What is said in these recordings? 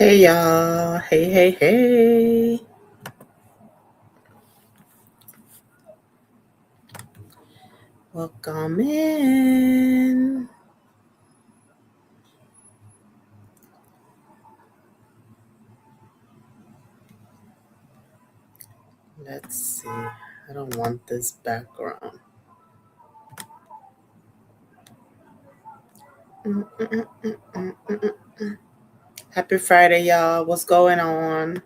Hey y'all. Hey. Welcome in. Let's see. I don't want this background. Happy Friday, y'all. What's going on?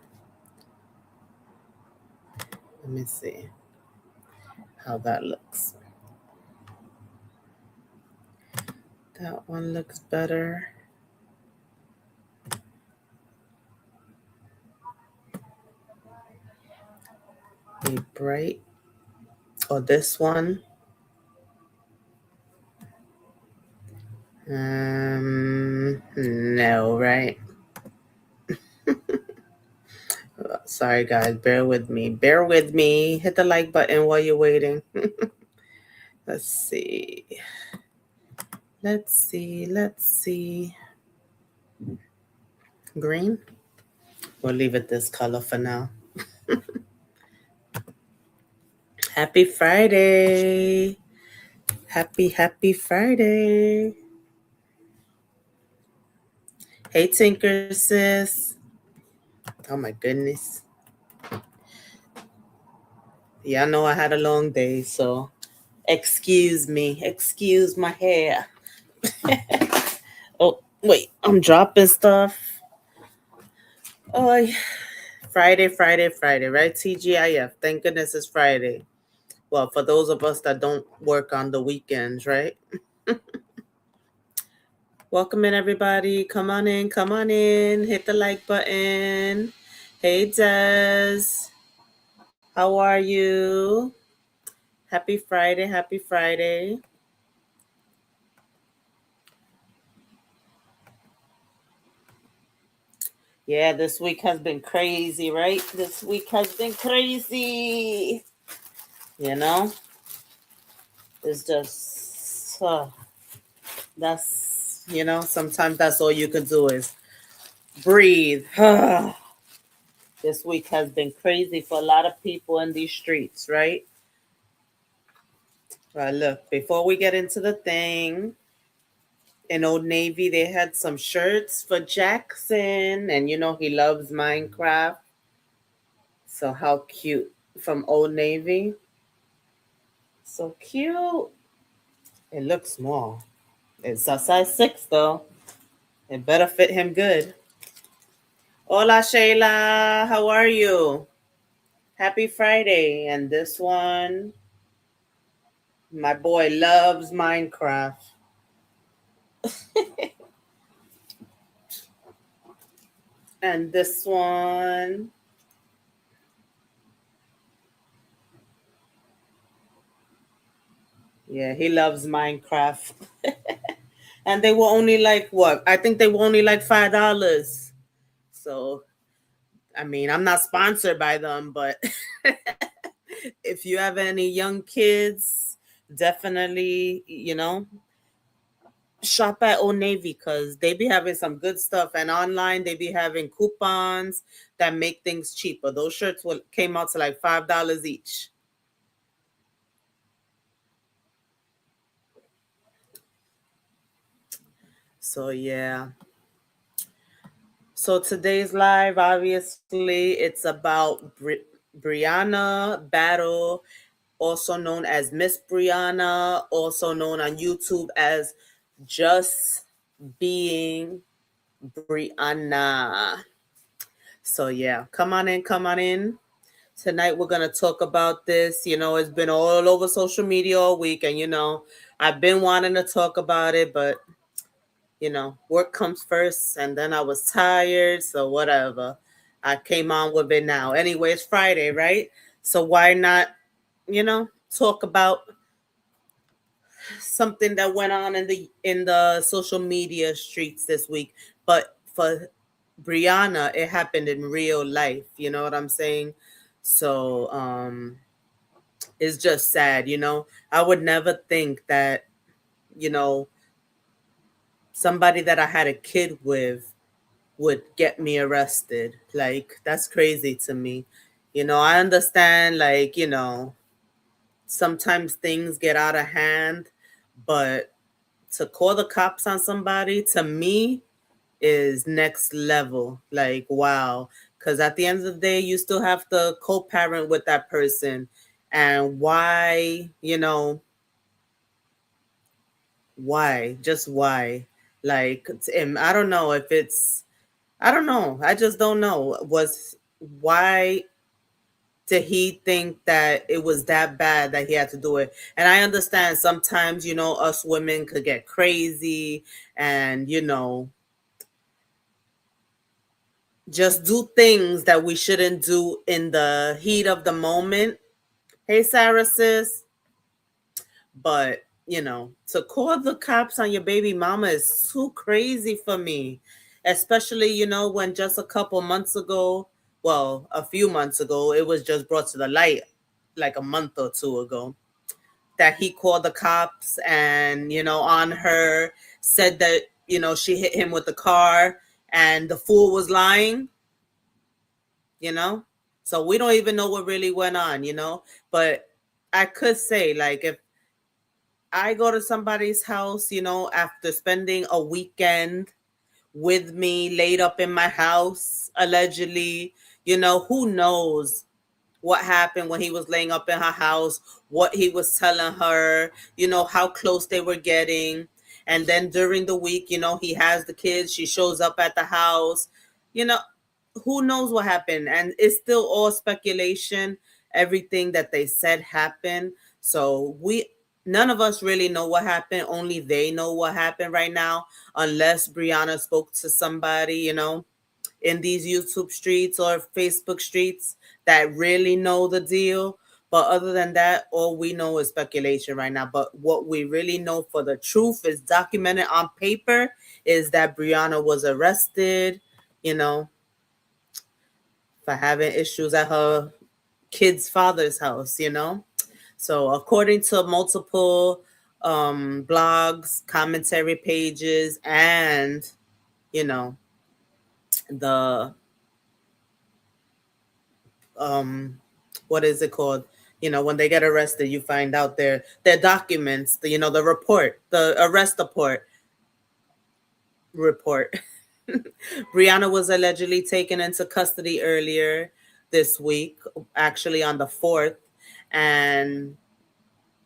Let me see how that looks. That one looks better. Be bright. Or this one. No, right? Sorry, guys. Bear with me. Hit the like button while you're waiting. Let's see. Let's see. Green? We'll leave it this color for now. Happy Friday. Happy Friday. Hey, Tinker sis. Oh, my goodness. Yeah, I know I had a long day, so excuse me. Excuse my hair. Oh, wait. I'm dropping stuff. Oh, Friday, right? TGIF. Thank goodness it's Friday. Well, for those of us that don't work on the weekends, right? Welcome in, everybody. Come on in. Hit the like button. Hey, Des. How are you? Happy Friday. Yeah, this week has been crazy, right? This week has been crazy. You know? It's just, sometimes that's all you could do is breathe. This week has been crazy for a lot of people in these streets, right? Right, look, before we get into the thing, in Old Navy, they had some shirts for Jackson, and he loves Minecraft. So how cute from Old Navy. So cute. It looks small. It's a size 6 though. It better fit him good. Hola Shayla, how are you? Happy Friday. And this one, my boy loves Minecraft. And this one, yeah, he loves Minecraft. And they were only like what? I think they were only like $5. So, I mean, I'm not sponsored by them, but if you have any young kids, definitely, shop at Old Navy because they be having some good stuff. And online, they be having coupons that make things cheaper. Those shirts came out to like $5 each. So, yeah. So today's live, obviously, it's about Briana Battle, also known as Ms Briana, also known on YouTube as Just Being Brianna. So yeah, come on in. Tonight we're gonna talk about this. It's been all over social media all week, and I've been wanting to talk about it, but work comes first, and then I was tired, so whatever. I came on with it now. Anyway, it's Friday, right? So why not, talk about something that went on in the social media streets this week. But for Brianna, it happened in real life. You know what I'm saying? So it's just sad. I would never think that somebody that I had a kid with would get me arrested. Like, that's crazy to me. I understand, like, sometimes things get out of hand, but to call the cops on somebody, to me, is next level. Like, wow. Because at the end of the day, you still have to co parent with that person. And why? Just why? Like, I don't know if it's, I don't know. I just don't know. Why did he think that it was that bad that he had to do it? And I understand sometimes, us women could get crazy and, just do things that we shouldn't do in the heat of the moment. Hey, Sarah, sis. But, to call the cops on your baby mama is too crazy for me. Especially, when just a couple months ago, well, a few months ago, it was just brought to the light like a month or two ago that he called the cops and, on her, said that, she hit him with the car and the fool was lying, you know? So we don't even know what really went on. But I could say, like, if I go to somebody's house, after spending a weekend with me laid up in my house, allegedly, who knows what happened when he was laying up in her house, what he was telling her, how close they were getting. And then during the week, he has the kids, she shows up at the house, you know, who knows what happened. And it's still all speculation. Everything that they said happened. So none of us really know what happened. Only they know what happened right now, unless Brianna spoke to somebody, in these YouTube streets or Facebook streets that really know the deal. But other than that, all we know is speculation right now. But what we really know for the truth is documented on paper is that Brianna was arrested, you know, for having issues at her kid's father's house. So according to multiple blogs, commentary pages, and, you know, the um what is it called, when they get arrested, you find out their documents, the report, the arrest report. Brianna was allegedly taken into custody earlier this week, actually on the 4th, and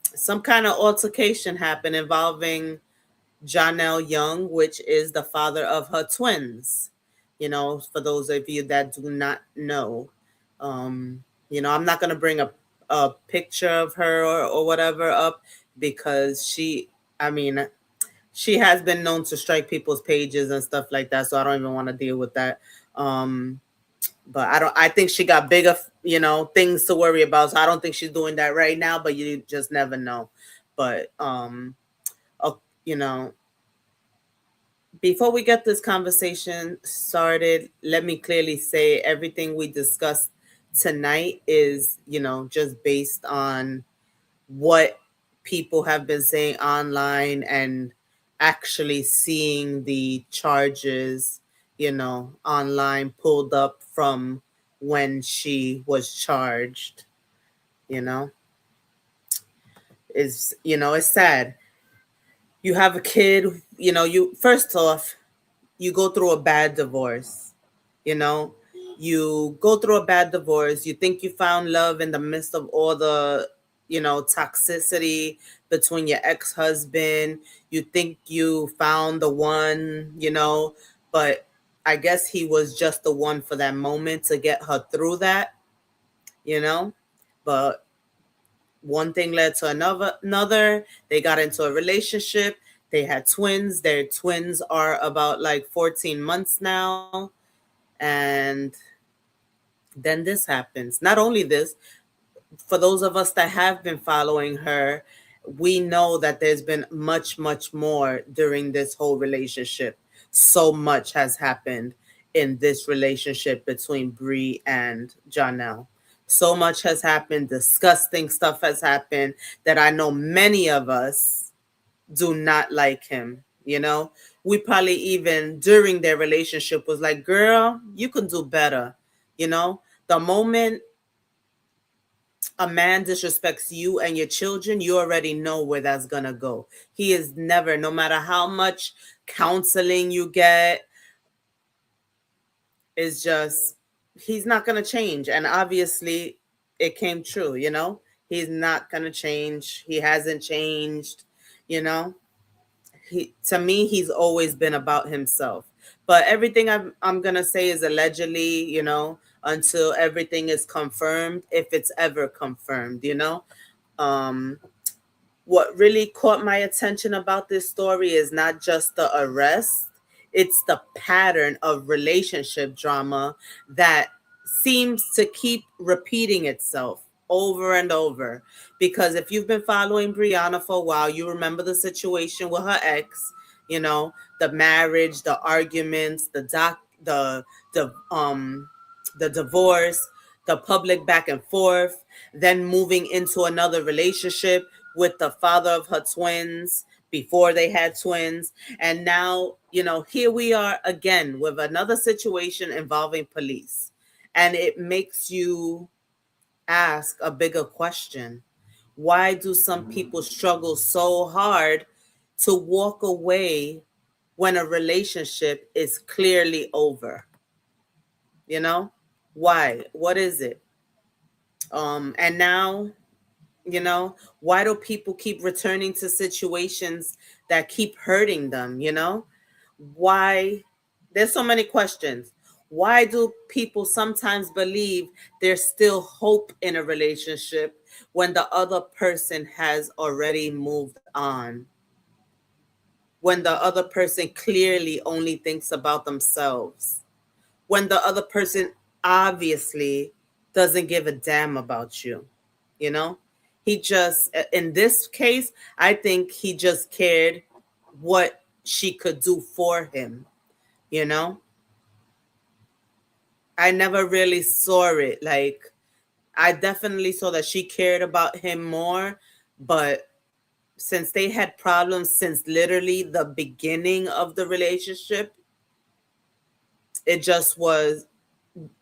some kind of altercation happened involving Johnell Young, which is the father of her twins. For those of you that do not know, I'm not going to bring a picture of her or whatever up because I mean, she has been known to strike people's pages and stuff like that. So I don't even want to deal with that. But I think she got bigger, things to worry about. So I don't think she's doing that right now, but you just never know. But, you know, before we get this conversation started, let me clearly say everything we discussed tonight is, just based on what people have been saying online and actually seeing the charges, online pulled up from when she was charged, you know. It's sad. You have a kid, you first off, you go through a bad divorce, you know you go through a bad divorce, you think you found love in the midst of all the toxicity between your ex-husband, you think you found the one, but I guess he was just the one for that moment to get her through that, you know but one thing led to another. They got into a relationship. They had twins. Their twins are about like 14 months now. And then this happens. Not only this, for those of us that have been following her, we know that there's been much, much more during this whole relationship. So much has happened in this relationship between Bree and Johnell. So much has happened. Disgusting stuff has happened that I know many of us do not like him. you know. We probably even during their relationship was like, girl, you can do better, you know. The moment a man disrespects you and your children, you already know where that's gonna go. He is never, no matter how much counseling you get, is just, he's not gonna change. And obviously it came true, you know. He's not gonna change. He hasn't changed, you know. He, to me, he's always been about himself. But everything I'm gonna say is allegedly, you know, until everything is confirmed, if it's ever confirmed, you know. um what really caught my attention about this story is not just the arrest, it's the pattern of relationship drama that seems to keep repeating itself over and over. Because if you've been following Brianna for a while, you remember the situation with her ex, you know, the marriage, the arguments, the the divorce, the public back and forth, then moving into another relationship with the father of her twins before they had twins. And now, you know, here we are again with another situation involving police. And it makes you ask a bigger question. Why do some people struggle so hard to walk away when a relationship is clearly over? You know? Why? What is it? And now, you know, why do people keep returning to situations that keep hurting them, you know? Why? There's so many questions. Why do people sometimes believe there's still hope in a relationship when the other person has already moved on? When the other person clearly only thinks about themselves? When the other person obviously doesn't give a damn about you, you know? He just, in this case, I think he just cared what she could do for him, you know? I never really saw it. Like, I definitely saw that she cared about him more, but since they had problems since literally the beginning of the relationship, it just was,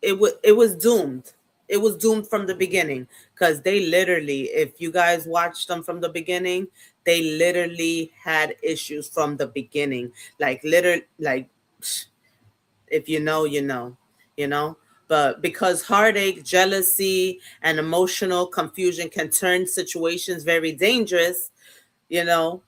it was doomed. It was doomed from the beginning, because they literally, if you guys watched them from the beginning, they literally had issues from the beginning. Like literally, like, if you know, you know, you know. But because heartache, jealousy, and emotional confusion can turn situations very dangerous, you know,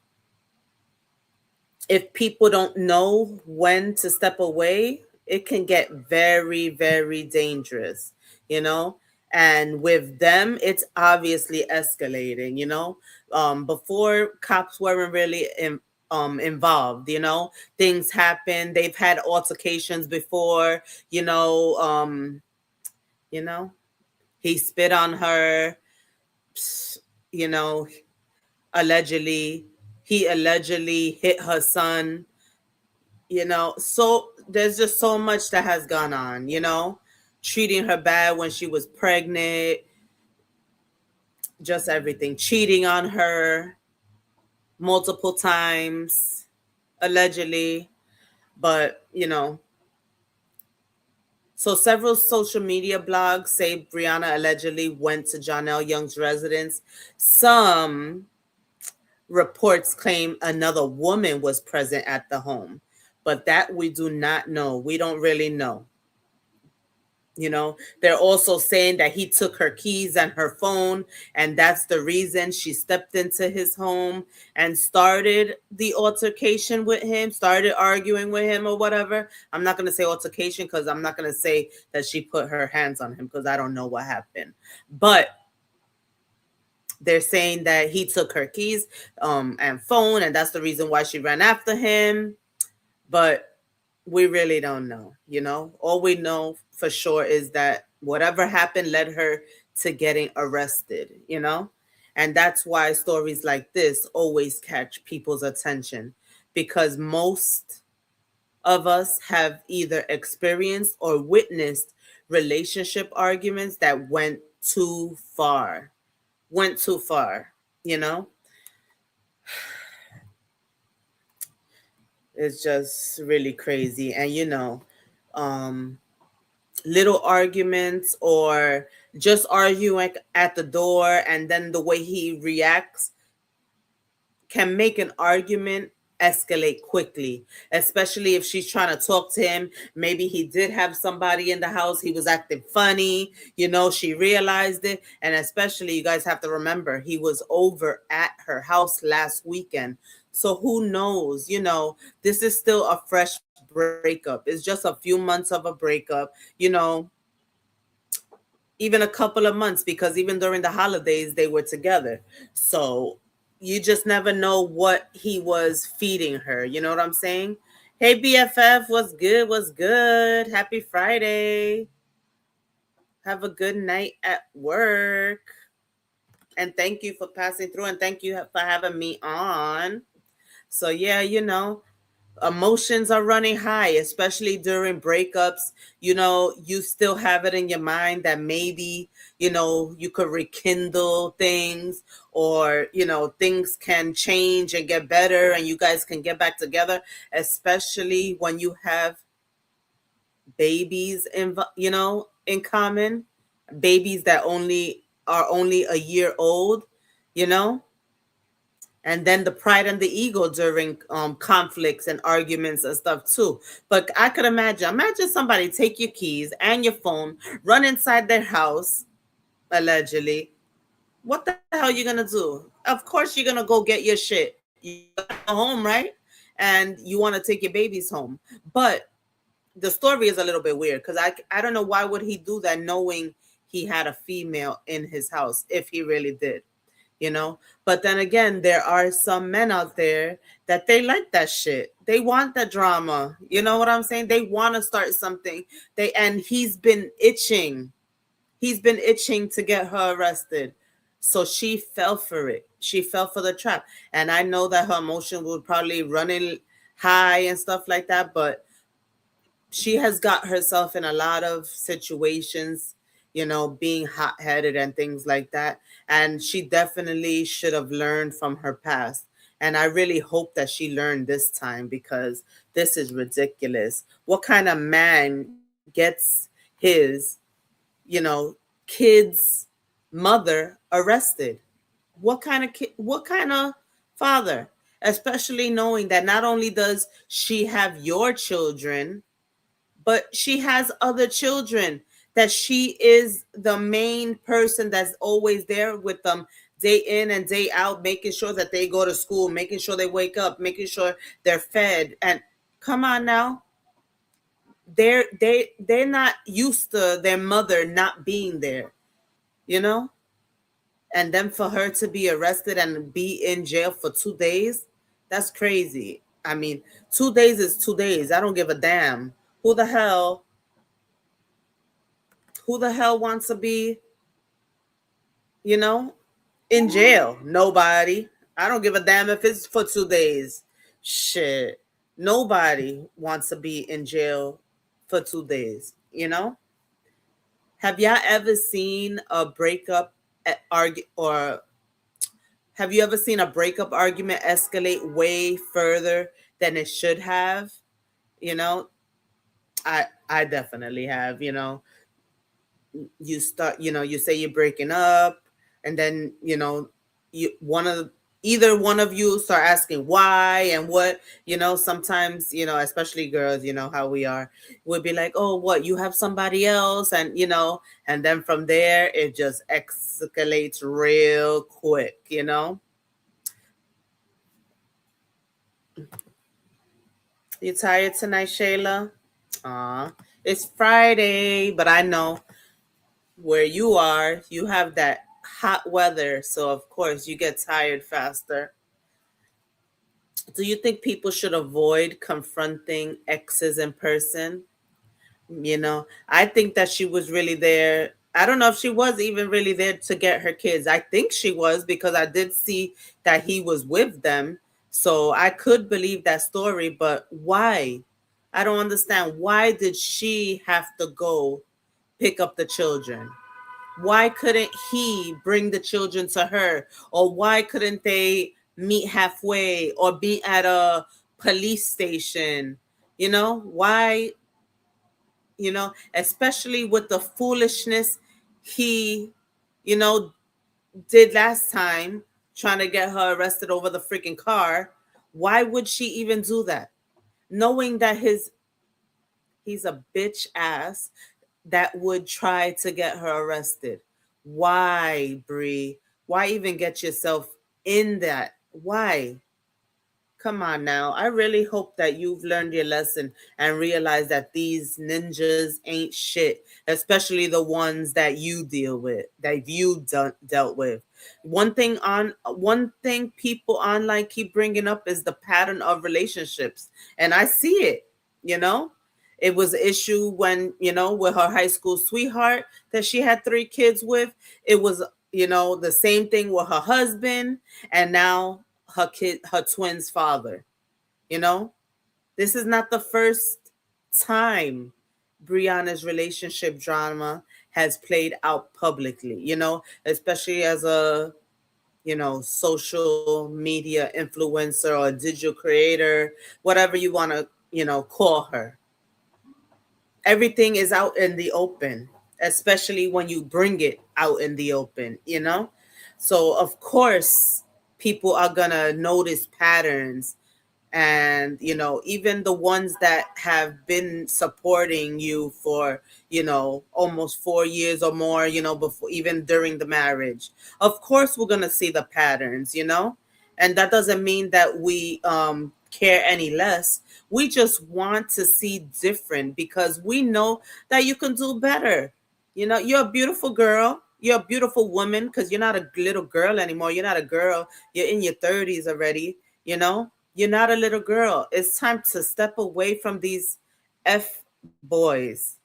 if people don't know when to step away, it can get very, very dangerous, you know? And with them, it's obviously escalating, you know? Before, cops weren't really involved, you know? Things happen. They've had altercations before, you know, you know, he spit on her, you know, allegedly. He allegedly hit her son, you know. So there's just so much that has gone on, you know, treating her bad when she was pregnant, just everything, cheating on her multiple times, allegedly. But, you know, so several social media blogs say Brianna allegedly went to Johnell Young's residence. Some reports claim another woman was present at the home, but that we do not know. We don't really know. You know, they're also saying that he took her keys and her phone, and that's the reason she stepped into his home and started the altercation with him, started arguing with him or whatever. I'm not going to say altercation because I'm not going to say that she put her hands on him because I don't know what happened. But they're saying that he took her keys and phone, and that's the reason why she ran after him. But we really don't know, you know. All we know for sure is that whatever happened led her to getting arrested, you know. And that's why stories like this always catch people's attention, because most of us have either experienced or witnessed relationship arguments that went too far, you know. It's just really crazy. And um little arguments or just arguing at the door, and then the way he reacts can make an argument escalate quickly, especially if she's trying to talk to him. Maybe he did have somebody in the house, he was acting funny, she realized it. And especially, you guys have to remember, he was over at her house last weekend. So who knows, this is still a fresh breakup. It's just a few months of a breakup, even a couple of months, because even during the holidays they were together. So you just never know what he was feeding her. You know what I'm saying? Hey BFF, what's good? What's good? Happy Friday. Have a good night at work. And thank you for passing through, and thank you for having me on. So yeah, emotions are running high, especially during breakups. You still have it in your mind that maybe, you could rekindle things, or, things can change and get better and you guys can get back together, especially when you have babies in common, babies that only a year old, you know and then the pride and the ego during conflicts and arguments and stuff too. But I could imagine somebody take your keys and your phone, run inside their house, allegedly. What the hell you gonna do? Of course you're gonna go get your shit. You gotta go home, right? And you want to take your babies home. But the story is a little bit weird, because I don't know, why would he do that knowing he had a female in his house, if he really did, you know. But then again, there are some men out there that they like that shit. They want the drama. You know what I'm saying? They want to start something. And he's been itching to get her arrested. So she fell for it. She fell for the trap. And I know that her emotion would probably running high and stuff like that, but she has got herself in a lot of situations, being hot headed and things like that. And she definitely should have learned from her past. And I really hope that she learned this time, because this is ridiculous. What kind of man gets his, kid's mother arrested? What kind of father? Especially knowing that not only does she have your children, but she has other children, that she is the main person that's always there with them, day in and day out, making sure that they go to school, making sure they wake up, making sure they're fed. And come on now, they're not used to their mother not being there, you know and then for her to be arrested and be in jail for 2 days, that's crazy. I mean, 2 days is 2 days. I don't give a damn. who the hell who the hell wants to be, you know, in jail? Nobody. I don't give a damn if it's for 2 days. Shit. Nobody wants to be in jail for 2 days, you know? Have y'all ever seen a breakup argue, or have you ever seen a breakup argument escalate way further than it should have? You know, I definitely have, you start, you say you're breaking up, and then you one of either one of you start asking why and what. Sometimes, especially girls, how we are, would be like, oh, what, you have somebody else? And then from there it just escalates real quick. You tired tonight, Shayla? Aw, it's Friday, but I know where you are, you have that hot weather, so of course you get tired faster. Do you think people should avoid confronting exes in person? I think that she was really there. I don't know if she was even really there to get her kids. I think she was, because I did see that he was with them. So I could believe that story, but why? I don't understand. Why did she have to go pick up the children? Why couldn't he bring the children to her? Or why couldn't they meet halfway or be at a police station. Why, especially with the foolishness he, you know, did last time trying to get her arrested over the freaking car. Why would she even do that? Knowing that he's a bitch ass that would try to get her arrested. Why, Bree? Why even get yourself in that? Why? Come on now. I really hope that you've learned your lesson and realized that these ninjas ain't shit, especially the ones that you deal with, that you dealt with. One thing people online keep bringing up is the pattern of relationships, and I see it. You know, it was an issue when with her high school sweetheart that she had 3 kids with. It was the same thing with her husband, and now her twin's father. You know, this is not the first time Brianna's relationship drama has played out publicly, especially as a, social media influencer or digital creator, whatever you want to, call her. Everything is out in the open, especially when you bring it out in the open. So, of course, people are going to notice patterns, and even the ones that have been supporting you for almost 4 years or more, before, even during the marriage. Of course we're going to see the patterns. And that doesn't mean that we care any less. We just want to see different, because we know that you can do better. You're a beautiful girl, you're a beautiful woman, because you're not a little girl anymore. You're not a girl, you're in your 30s already. You're not a little girl. It's time to step away from these F boys,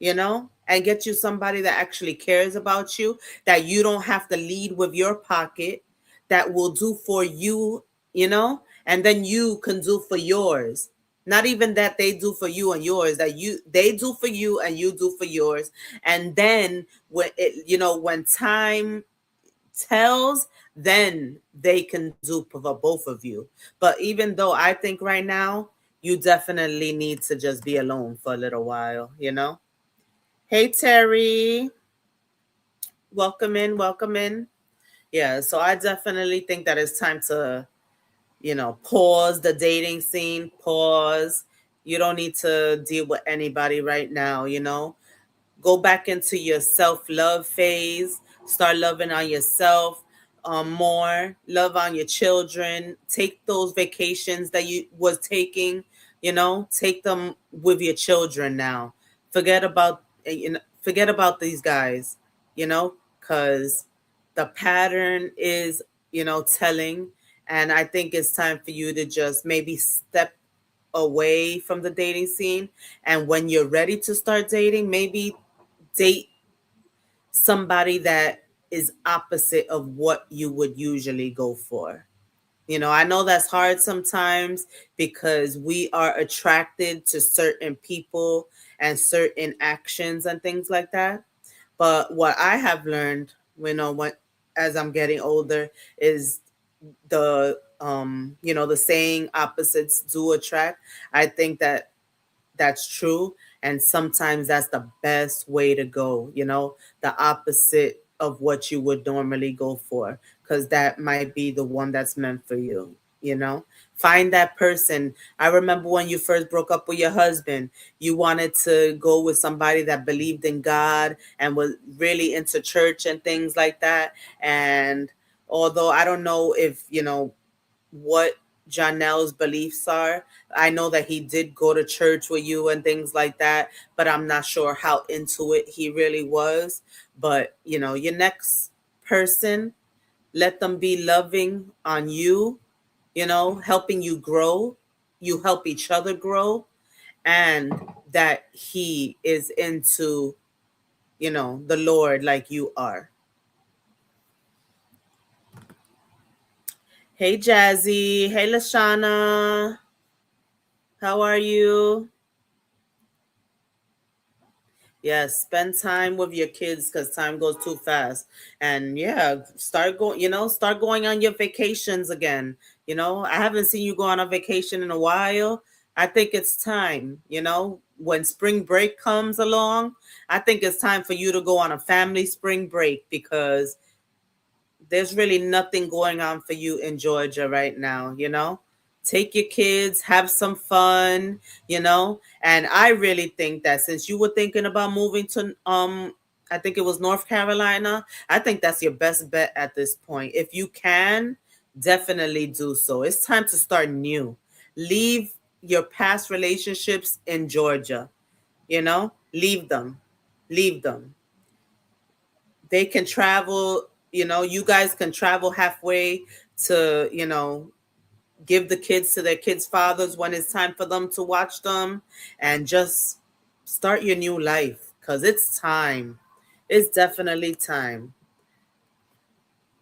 and get you somebody that actually cares about you, that you don't have to lead with your pocket, that will do for you, and then you can do for yours. Not even that they do for you and yours, that they do for you and you do for yours. And then when time tells, then they can do for both of you. But even though I think right now, you definitely need to just be alone for a little while. Hey, Terry. Welcome in, welcome in. Yeah, so I definitely think that it's time to, pause the dating scene, pause. You don't need to deal with anybody right now. Go back into your self-love phase. Start loving on yourself more. Love on your children. Take those vacations that you was taking. Take them with your children now. Forget about forget about these guys. Because the pattern is telling, and I think it's time for you to just maybe step away from the dating scene. And when you're ready to start dating, maybe date somebody that is opposite of what you would usually go for. I know that's hard sometimes, because we are attracted to certain people and certain actions and things like that. But what I have learned, what as I'm getting older, is the saying opposites do attract. I think that that's true, and sometimes that's the best way to go, the opposite of what you would normally go for, because that might be the one that's meant for you. Find that person. I remember when you first broke up with your husband, you wanted to go with somebody that believed in God and was really into church and things like that. And although I don't know if what Johnell's beliefs are. I know that he did go to church with you and things like that, but I'm not sure how into it he really was. But, your next person, let them be loving on you, helping you grow. You help each other grow, and that he is into, the Lord like you are. Hey, Jazzy. Hey, Lashana. How are you? Yes, spend time with your kids because time goes too fast. And yeah, start going, start going on your vacations again. I haven't seen you go on a vacation in a while. I think it's time, when spring break comes along, I think it's time for you to go on a family spring break because there's really nothing going on for you in Georgia right now. Take your kids, have some fun, And I really think that since you were thinking about moving to I think it was North Carolina, I think that's your best bet at this point. If you can, definitely do so. It's time to start new. Leave your past relationships in Georgia, Leave them. Leave them. They can travel, you guys can travel halfway to, give the kids to their kids' fathers when it's time for them to watch them and just start your new life because it's time. It's definitely time.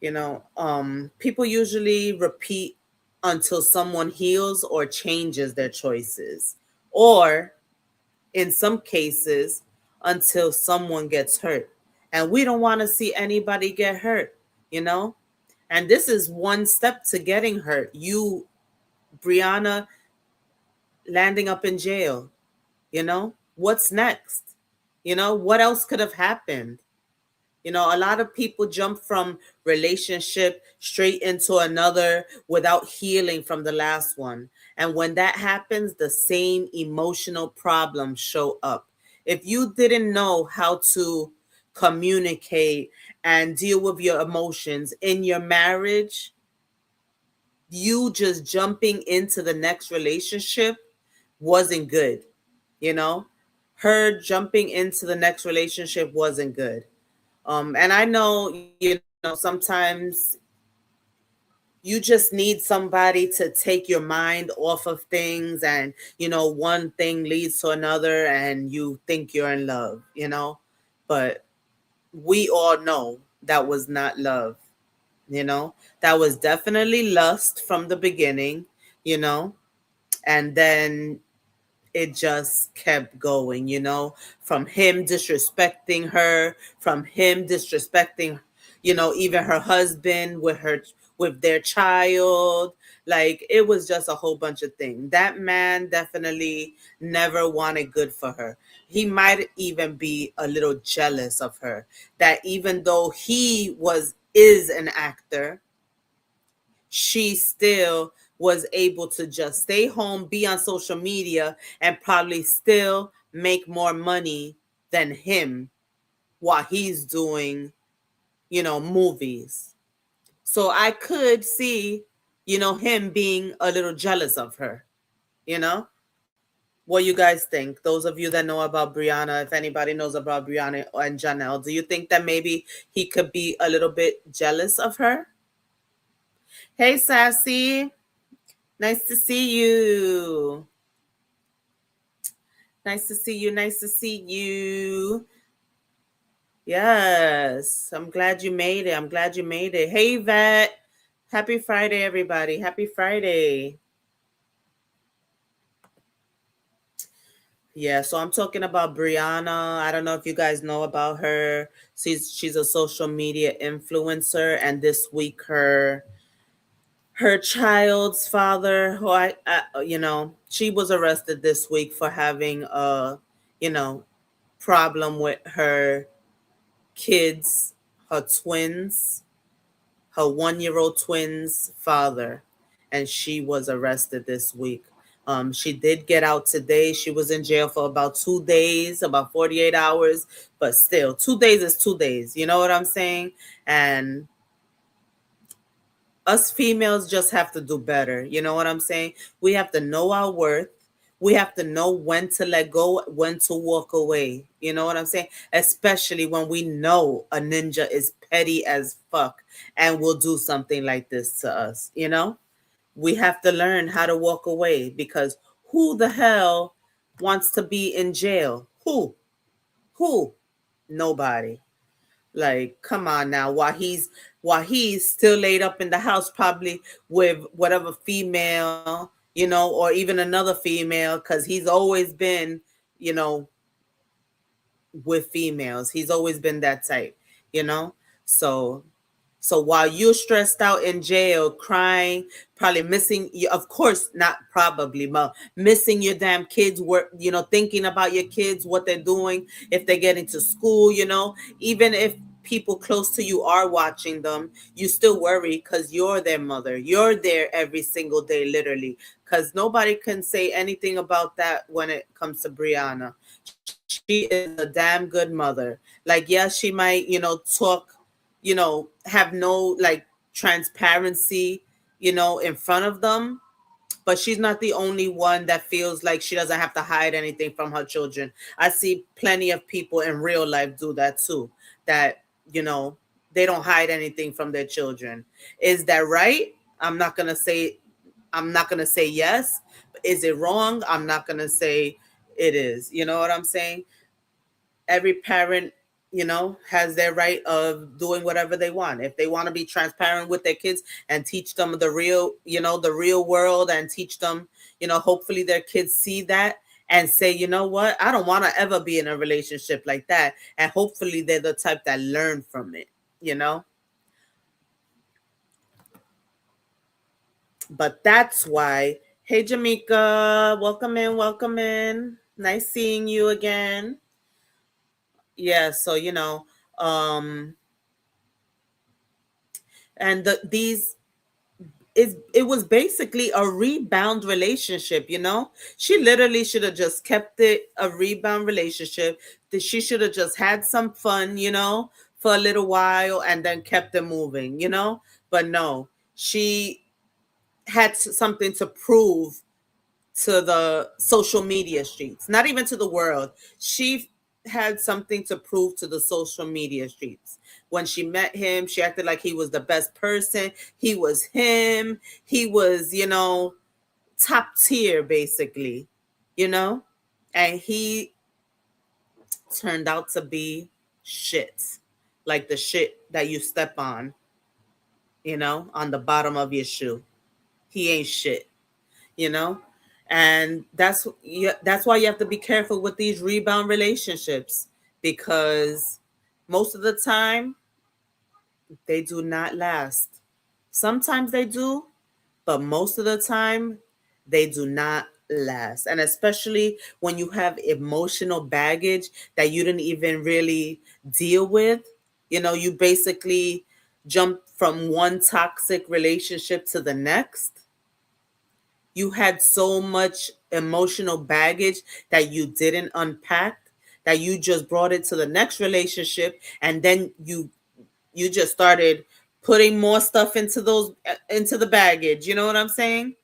People usually repeat until someone heals or changes their choices, or in some cases, until someone gets hurt. And we don't want to see anybody get hurt, you know? And this is one step to getting hurt. You, Brianna, landing up in jail, What's next? What else could have happened? A lot of people jump from relationship straight into another without healing from the last one. And when that happens, the same emotional problems show up. If you didn't know how to communicate and deal with your emotions in your marriage, you just jumping into the next relationship wasn't good. You know, her jumping into the next relationship wasn't good. And I know, sometimes you just need somebody to take your mind off of things, and one thing leads to another and you think you're in love. But we all know that was not love. That was definitely lust from the beginning. you know and then it just kept going, from him disrespecting her, from him disrespecting, even her husband with their child. Like, it was just a whole bunch of things. That man definitely never wanted good for her. He might even be a little jealous of her, that even though he is an actor, she still was able to just stay home, be on social media, and probably still make more money than him while he's doing, movies. So I could see, him being a little jealous of her, you know? What you guys think? Those of you that know about Brianna, if anybody knows about Brianna and Johnell, do you think that maybe he could be a little bit jealous of her? Hey, Sassy. Nice to see you. Nice to see you. Nice to see you. Yes, I'm glad you made it. I'm glad you made it. Hey, Vet. Happy Friday, everybody. Happy Friday. Yeah, so I'm talking about Brianna. I don't know if you guys know about her. She's a social media influencer, and this week her child's father, who she was arrested this week for having a you know problem with her kids, her twins, her 1-year-old twins' father, and she was arrested this week. She did get out today. She was in jail for about 2 days, about 48 hours, but still, 2 days is 2 days. You know what I'm saying? And us females just have to do better. You know what I'm saying? We have to know our worth. We have to know when to let go, when to walk away. You know what I'm saying? Especially when we know a ninja is petty as fuck and will do something like this to us. We have to learn how to walk away, because who the hell wants to be in jail? Who? Who? Nobody. Like, come on now. While he's still laid up in the house, probably with whatever female, or even another female, because he's always been, you know, with females. He's always been that type, you know? So so while you're stressed out in jail, crying, probably missing, of course, not probably, but missing your damn kids, work, thinking about your kids, what they're doing, if they get into school, even if people close to you are watching them, you still worry because you're their mother. You're there every single day, literally, because nobody can say anything about that when it comes to Brianna. She is a damn good mother. Like, yeah, she might, talk, have no like transparency, in front of them, but she's not the only one that feels like she doesn't have to hide anything from her children. I see plenty of people in real life do that too, that, you know, they don't hide anything from their children. Is that right? I'm not going to say yes. Is it wrong? I'm not going to say it is. You know what I'm saying? Every parent, has their right of doing whatever they want. If they want to be transparent with their kids and teach them the real world, and teach them, hopefully their kids see that and say, you know what, I don't want to ever be in a relationship like that. And hopefully they're the type that learn from it, you know? But that's why, hey, Jamaica, welcome in, welcome in. Nice seeing you again. Yeah, so, um, and these it was basically a rebound relationship. She literally should have just kept it a rebound relationship. That she should have just had some fun, for a little while, and then kept it moving. But no, she had something to prove to the social media streets, not even to the world. She had something to prove to the social media streets. When she met him, she acted like he was the best person. He was him. He was, top tier, basically, you know? And he turned out to be shit. Like the shit that you step on the bottom of your shoe. He ain't shit. you know and that's why you have to be careful with these rebound relationships, because most of the time they do not last. Sometimes they do, but most of the time they do not last. And especially when you have emotional baggage that you didn't even really deal with. You basically jump from one toxic relationship to the next. You had so much emotional baggage that you didn't unpack, that you just brought it to the next relationship, and then you just started putting more stuff into the baggage. You know what I'm saying?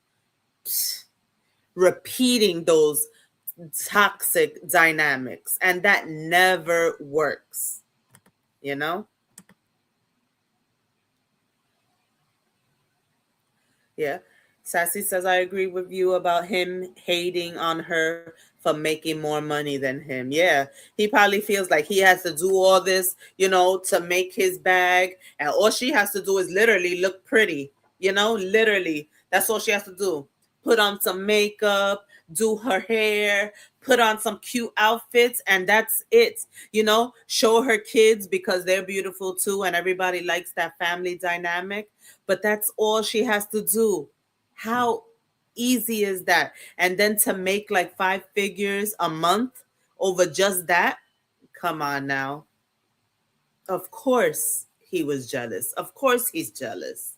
Repeating those toxic dynamics, and that never works. you know Yeah. Sassy says, I agree with you about him hating on her for making more money than him. Yeah. He probably feels like he has to do all this, to make his bag. And all she has to do is literally look pretty, literally. That's all she has to do. Put on some makeup, do her hair, put on some cute outfits, and that's it. Show her kids because they're beautiful too, and everybody likes that family dynamic. But that's all she has to do. How easy is that? And then to make like 5 figures a month over just that? Come on now. Of course he was jealous. Of course he's jealous.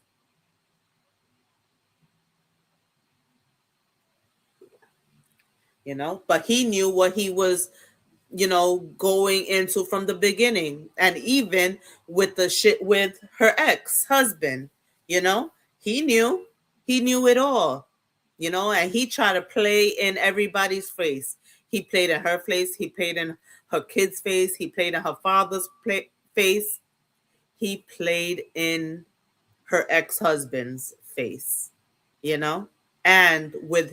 But he knew what he was, going into from the beginning. And even with the shit with her ex-husband, you know, he knew. He knew it all. And he tried to play in everybody's face. He played in her face. He played in her kid's face. He played in her father's face. He played in her ex-husband's face, you know, and with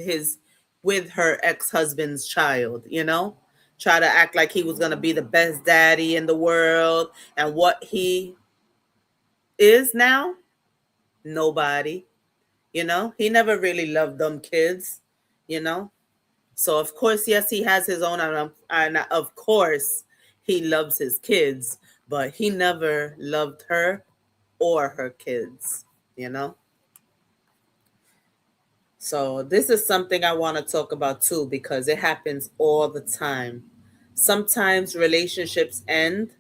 her ex-husband's child, try to act like he was going to be the best daddy in the world. And what he is now, nobody. He never really loved them kids, you know. So of course, yes, he has his own, and of course he loves his kids, but he never loved her or her kids, you know? So, this is something I want to talk about too because it happens all the time. Sometimes relationships end,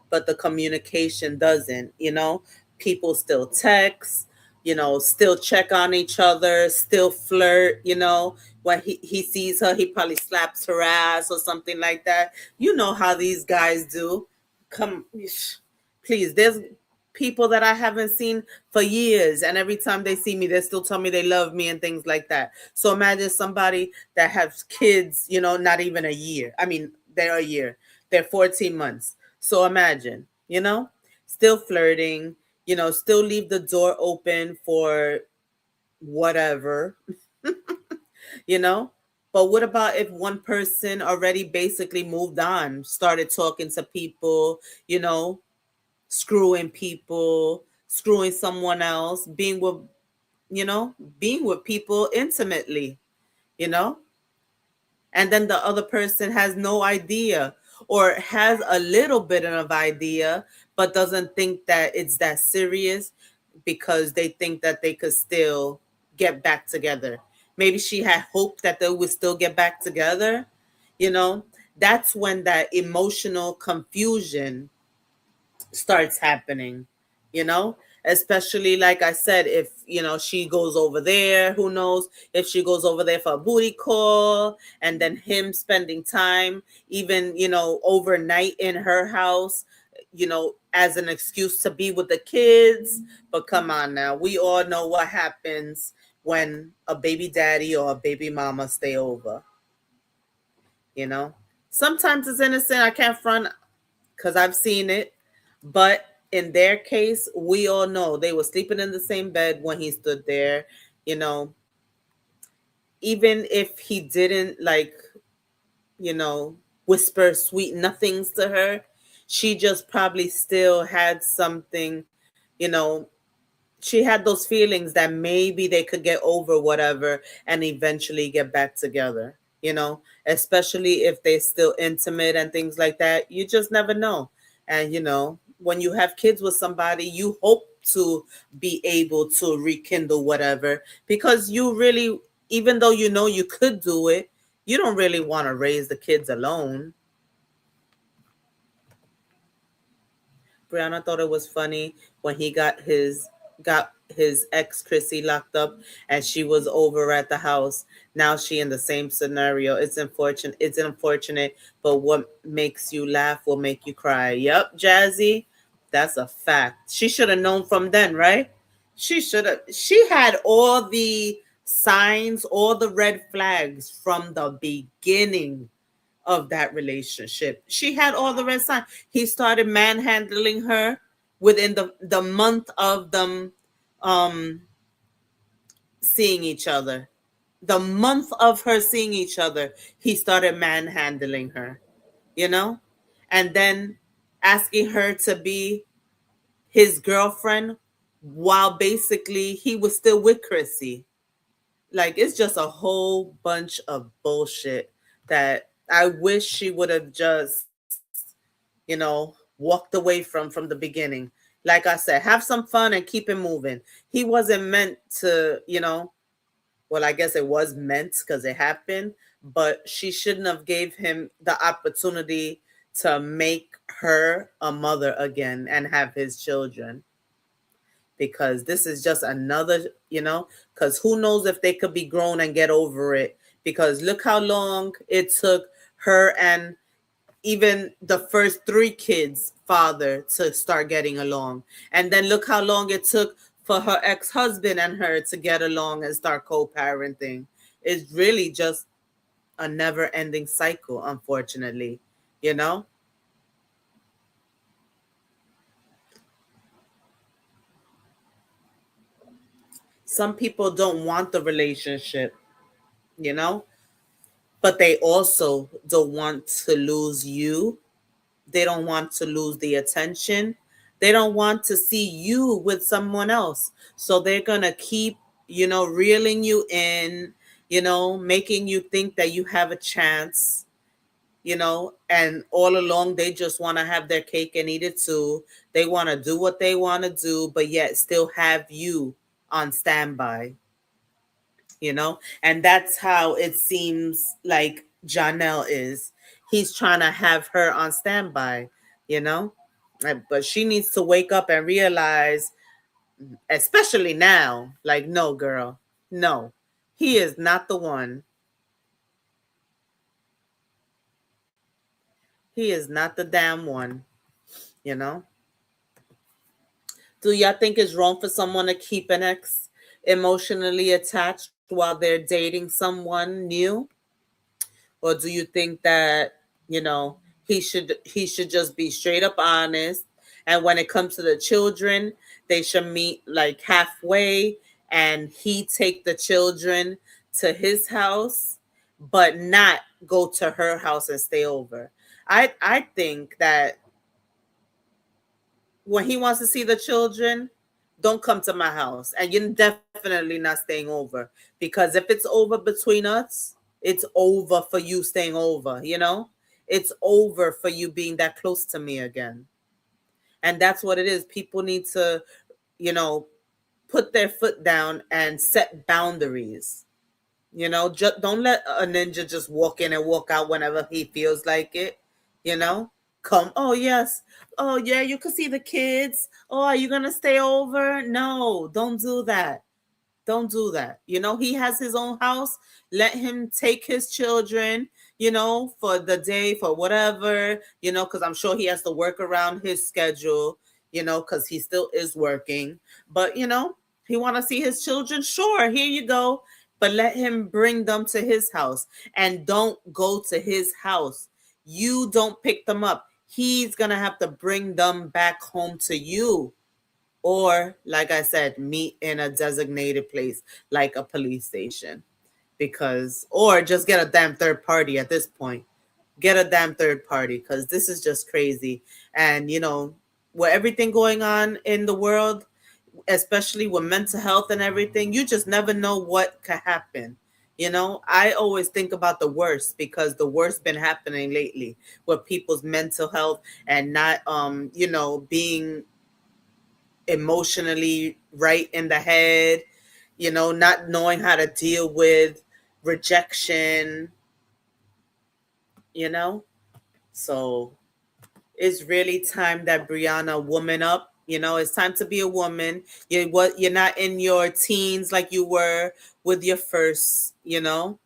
but the communication doesn't, you know? People still text, still check on each other, still flirt, When he sees her, he probably slaps her ass or something like that. You know how these guys do. Come, please, there's people that I haven't seen for years, and every time they see me, they still tell me they love me and things like that. So imagine somebody that has kids, not even a year. I mean, they're a year, they're 14 months. So imagine, still flirting, still leave the door open for whatever, you know. But what about if one person already basically moved on, started talking to people, screwing people, screwing someone else, you know, being with people intimately, you know? And then the other person has no idea or has a little bit of idea, but doesn't think that it's that serious because they think that they could still get back together. Maybe she had hoped that they would still get back together, you know? That's when that emotional confusion starts happening, you know especially like I said, if she goes over there, who knows if she goes over there for a booty call, and then him spending time even overnight in her house, as an excuse to be with the kids. But come on now, we all know what happens when a baby daddy or a baby mama stay over. you know Sometimes it's innocent, I can't front, because I've seen it. But in their case, we all know they were sleeping in the same bed when he stood there. You know, even if he didn't you know, whisper sweet nothings to her, she just probably still had something, you know, she had those feelings that maybe they could get over whatever and eventually get back together, especially if they're still intimate and things like that. You just never know. And, when you have kids with somebody, you hope to be able to rekindle whatever, because you really, even though you could do it, you don't really want to raise the kids alone. Brianna thought it was funny when he got his ex Chrissy locked up, and she was over at the house. Now she in the same scenario. It's unfortunate, but what makes you laugh will make you cry. Yep, Jazzy. That's a fact. She should have known from then, right? She had all the signs, all the red flags from the beginning of that relationship. She had all the red signs. He started manhandling her within the month of them um seeing each other. The month of her seeing each other, he started manhandling her, you know? And then asking her to be his girlfriend while basically he was still with Chrissy. Like, it's just a whole bunch of bullshit that I wish she would have just, walked away from the beginning. Like I said, have some fun and keep it moving. He wasn't meant to, well, I guess it was meant because it happened, but she shouldn't have gave him the opportunity to make her a mother again and have his children, because this is just another, because who knows if they could be grown and get over it. Because look how long it took her and even the first three kids' father to start getting along. And then look how long it took for her ex-husband and her to get along and start co-parenting. It's really just a never-ending cycle, unfortunately, you know? Some people don't want the relationship, you know? But they also don't want to lose you. They don't want to lose the attention. They don't want to see you with someone else. So they're going to keep, reeling you in, making you think that you have a chance, and all along they just want to have their cake and eat it too. They want to do what they want to do, but yet still have you on standby, and that's how it seems like Johnell is. He's trying to have her on standby, you know, but she needs to wake up and realize, especially now, like, no, girl, no, he is not the one. He is not the damn one, you know. Do y'all think it's wrong for someone to keep an ex emotionally attached while they're dating someone new? Or do you think that, you know, he should just be straight up honest, and when it comes to the children, they should meet like halfway, and he take the children to his house but not go to her house and stay over? I think that when he wants to see the children, don't come to my house. And you're definitely not staying over. Because if it's over between us, it's over for you staying over, you know? It's over for you being that close to me again. And that's what it is. People need to, you know, put their foot down and set boundaries. Just don't let a ninja just walk in and walk out whenever he feels like it. You know, come. Oh yes. Oh yeah. You can see the kids. Oh, are you gonna stay over? No, don't do that. Don't do that. He has his own house. Let him take his children, for the day, for whatever, because I'm sure he has to work around his schedule, because he still is working. But, he want to see his children. Sure, here you go. But let him bring them to his house, and don't go to his house. You don't pick them up. He's going to have to bring them back home to you. Or, like I said, meet in a designated place like a police station. Or just get a damn third party at this point. Get a damn third party, because this is just crazy. And, with everything going on in the world, especially with mental health and everything, you just never know what could happen. I always think about the worst, because the worst been happening lately with people's mental health, and not, being emotionally right in the head, not knowing how to deal with rejection, you know? So it's really time that Brianna woman up. It's time to be a woman. You're not in your teens like you were with your first, you're not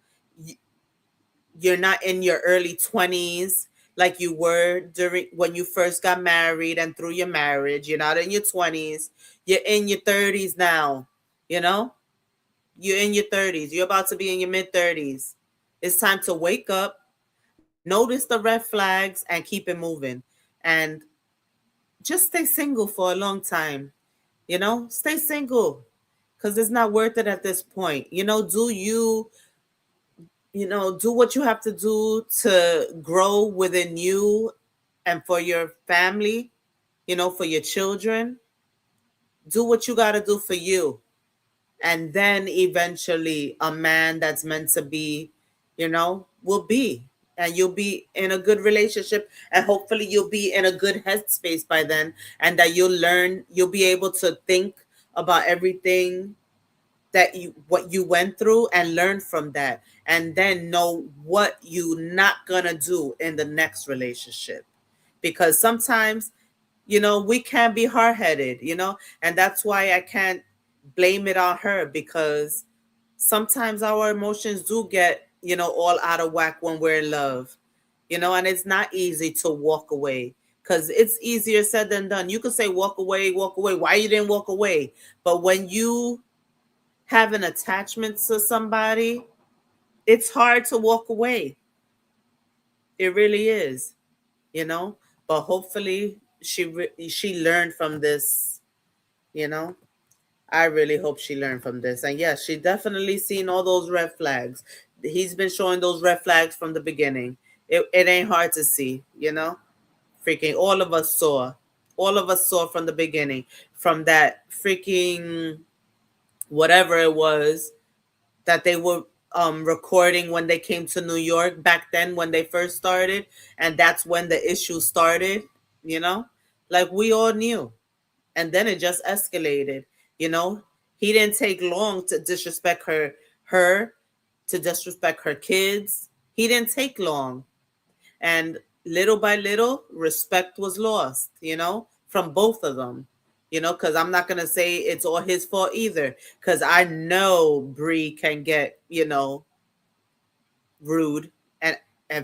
in your early 20s like you were during when you first got married and through your marriage. You're not in your 20s. You're in your 30s now. You know? You're in your 30s. You're about to be in your mid 30s. It's time to wake up, notice the red flags, and keep it moving. And just stay single for a long time. Stay single, because it's not worth it at this point. Do do what you have to do to grow within you and for your family, for your children. Do what you got to do for you. And then eventually a man that's meant to be, will be. And you'll be in a good relationship. And hopefully you'll be in a good headspace by then. And that you'll be able to think about everything what you went through, and learn from that, and then know what you not gonna do in the next relationship. Because sometimes, we can be hard-headed, and that's why I can't blame it on her, because sometimes our emotions do get, all out of whack when we're in love, and it's not easy to walk away, because it's easier said than done. You could say walk away, why you didn't walk away? But when you have an attachment to somebody, it's hard to walk away. It really is, you know. But hopefully, she learned from this. You know, I really hope she learned from this. And yes, she definitely seen all those red flags. He's been showing those red flags from the beginning. It ain't hard to see, Freaking all of us saw. All of us saw from the beginning, from that freaking whatever it was that they were recording when they came to New York back then when they first started, and that's when the issue started, you know? Like we all knew. And then it just escalated, you know? He didn't take long to disrespect her, to disrespect her kids. He didn't take long. And little by little, respect was lost, you know, from both of them. You know, because I'm not gonna say it's all his fault either. Because I know Bree can get, you know, rude and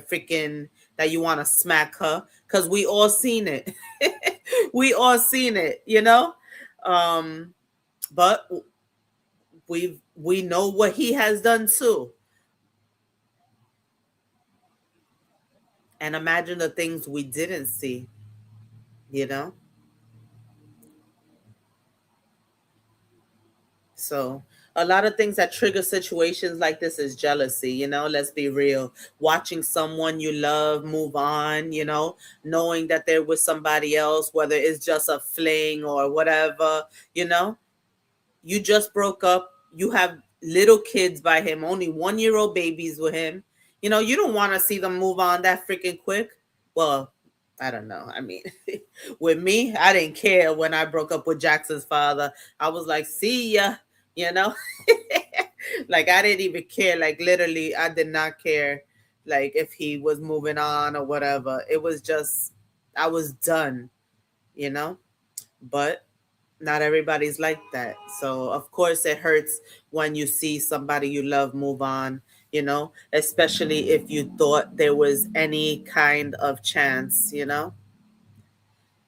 freaking that you want to smack her. Because we all seen it. We all seen it, you know. Um, but we know what he has done too. And imagine the things we didn't see, you know. So a lot of things that trigger situations like this is jealousy, you know, let's be real. Watching someone you love move on, you know, knowing that they're with somebody else, whether it's just a fling or whatever, you know, you just broke up, you have little kids by him, only 1 year old babies with him. You know, you don't want to see them move on that freaking quick. Well, I don't know. I mean, with me, I didn't care when I broke up with Jackson's father. I was like, see ya, you know? Like, I didn't even care. Like, literally, I did not care, like, if he was moving on or whatever. It was just, I was done, you know? But not everybody's like that. So of course it hurts when you see somebody you love move on, you know, especially if you thought there was any kind of chance, you know.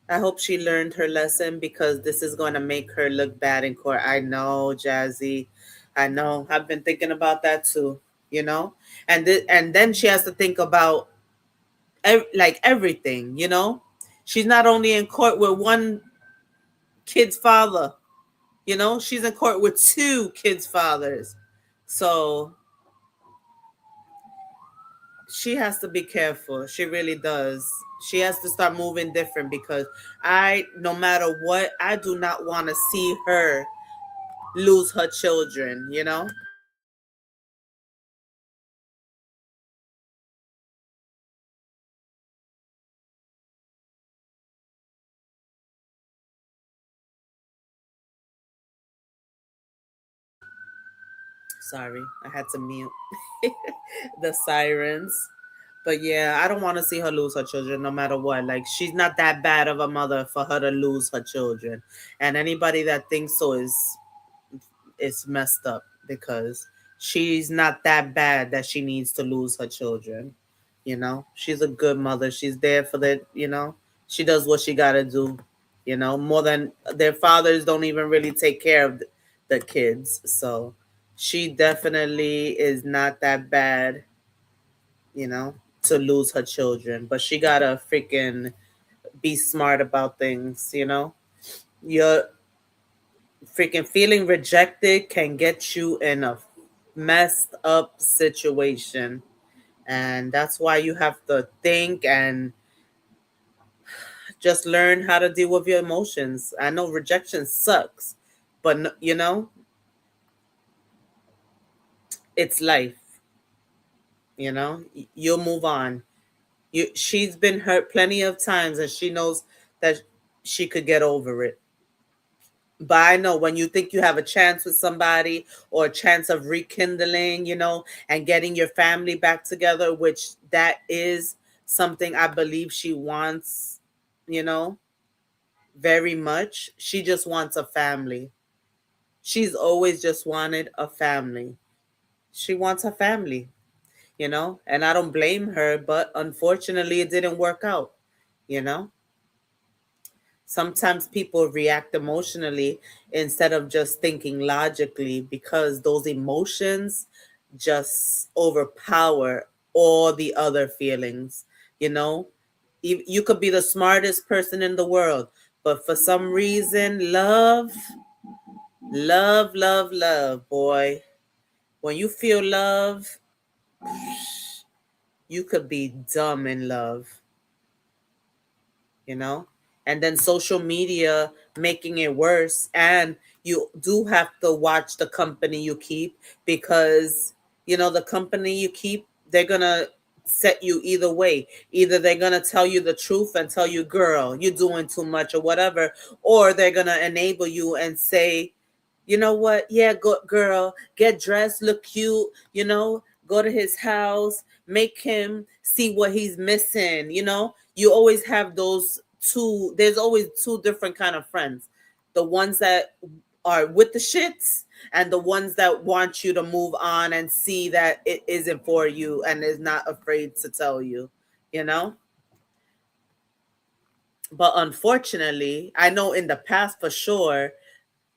I hope she learned her lesson because this is going to make her look bad in court. I know, Jazzy. I know. I've been thinking about that too, you know. And then she has to think about like everything, you know. She's not only in court with one kid's father. You know, she's in court with two kids' fathers. So she has to be careful. She really does. She has to start moving different because no matter what, I do not want to see her lose her children, you know? Sorry, I had to mute the sirens. But yeah, I don't want to see her lose her children no matter what. Like, she's not that bad of a mother for her to lose her children. And anybody that thinks so is messed up because she's not that bad that she needs to lose her children. You know, she's a good mother. She's there for the, you know, she does what she got to do, you know, more than their fathers don't even really take care of the kids. So she definitely is not that bad, you know, to lose her children. But she got to freaking be smart about things, you know. You're freaking feeling rejected can get you in a messed up situation. And that's why you have to think and just learn how to deal with your emotions. I know rejection sucks, but you know, it's life, you know. You'll move on. She's been hurt plenty of times and she knows that she could get over it. But I know when you think you have a chance with somebody or a chance of rekindling, you know, and getting your family back together, which that is something I believe she wants, you know, very much. She just wants a family. She's always just wanted a family. She wants a family, you know, and I don't blame her, but unfortunately it didn't work out, you know. Sometimes people react emotionally instead of just thinking logically because those emotions just overpower all the other feelings, you know. You could be the smartest person in the world, but for some reason love, boy, when you feel love, you could be dumb in love, you know. And then social media making it worse, and you do have to watch the company you keep because the company you keep, they're going to set you either way. Either they're going to tell you the truth and tell you, girl, you're doing too much or whatever, or they're going to enable you and say, you know what? Yeah, go, girl, get dressed, look cute, go to his house, make him see what he's missing. You always have those two. There's always two different kind of friends. The ones that are with the shits and the ones that want you to move on and see that it isn't for you and is not afraid to tell you, you know? But unfortunately, I know in the past for sure,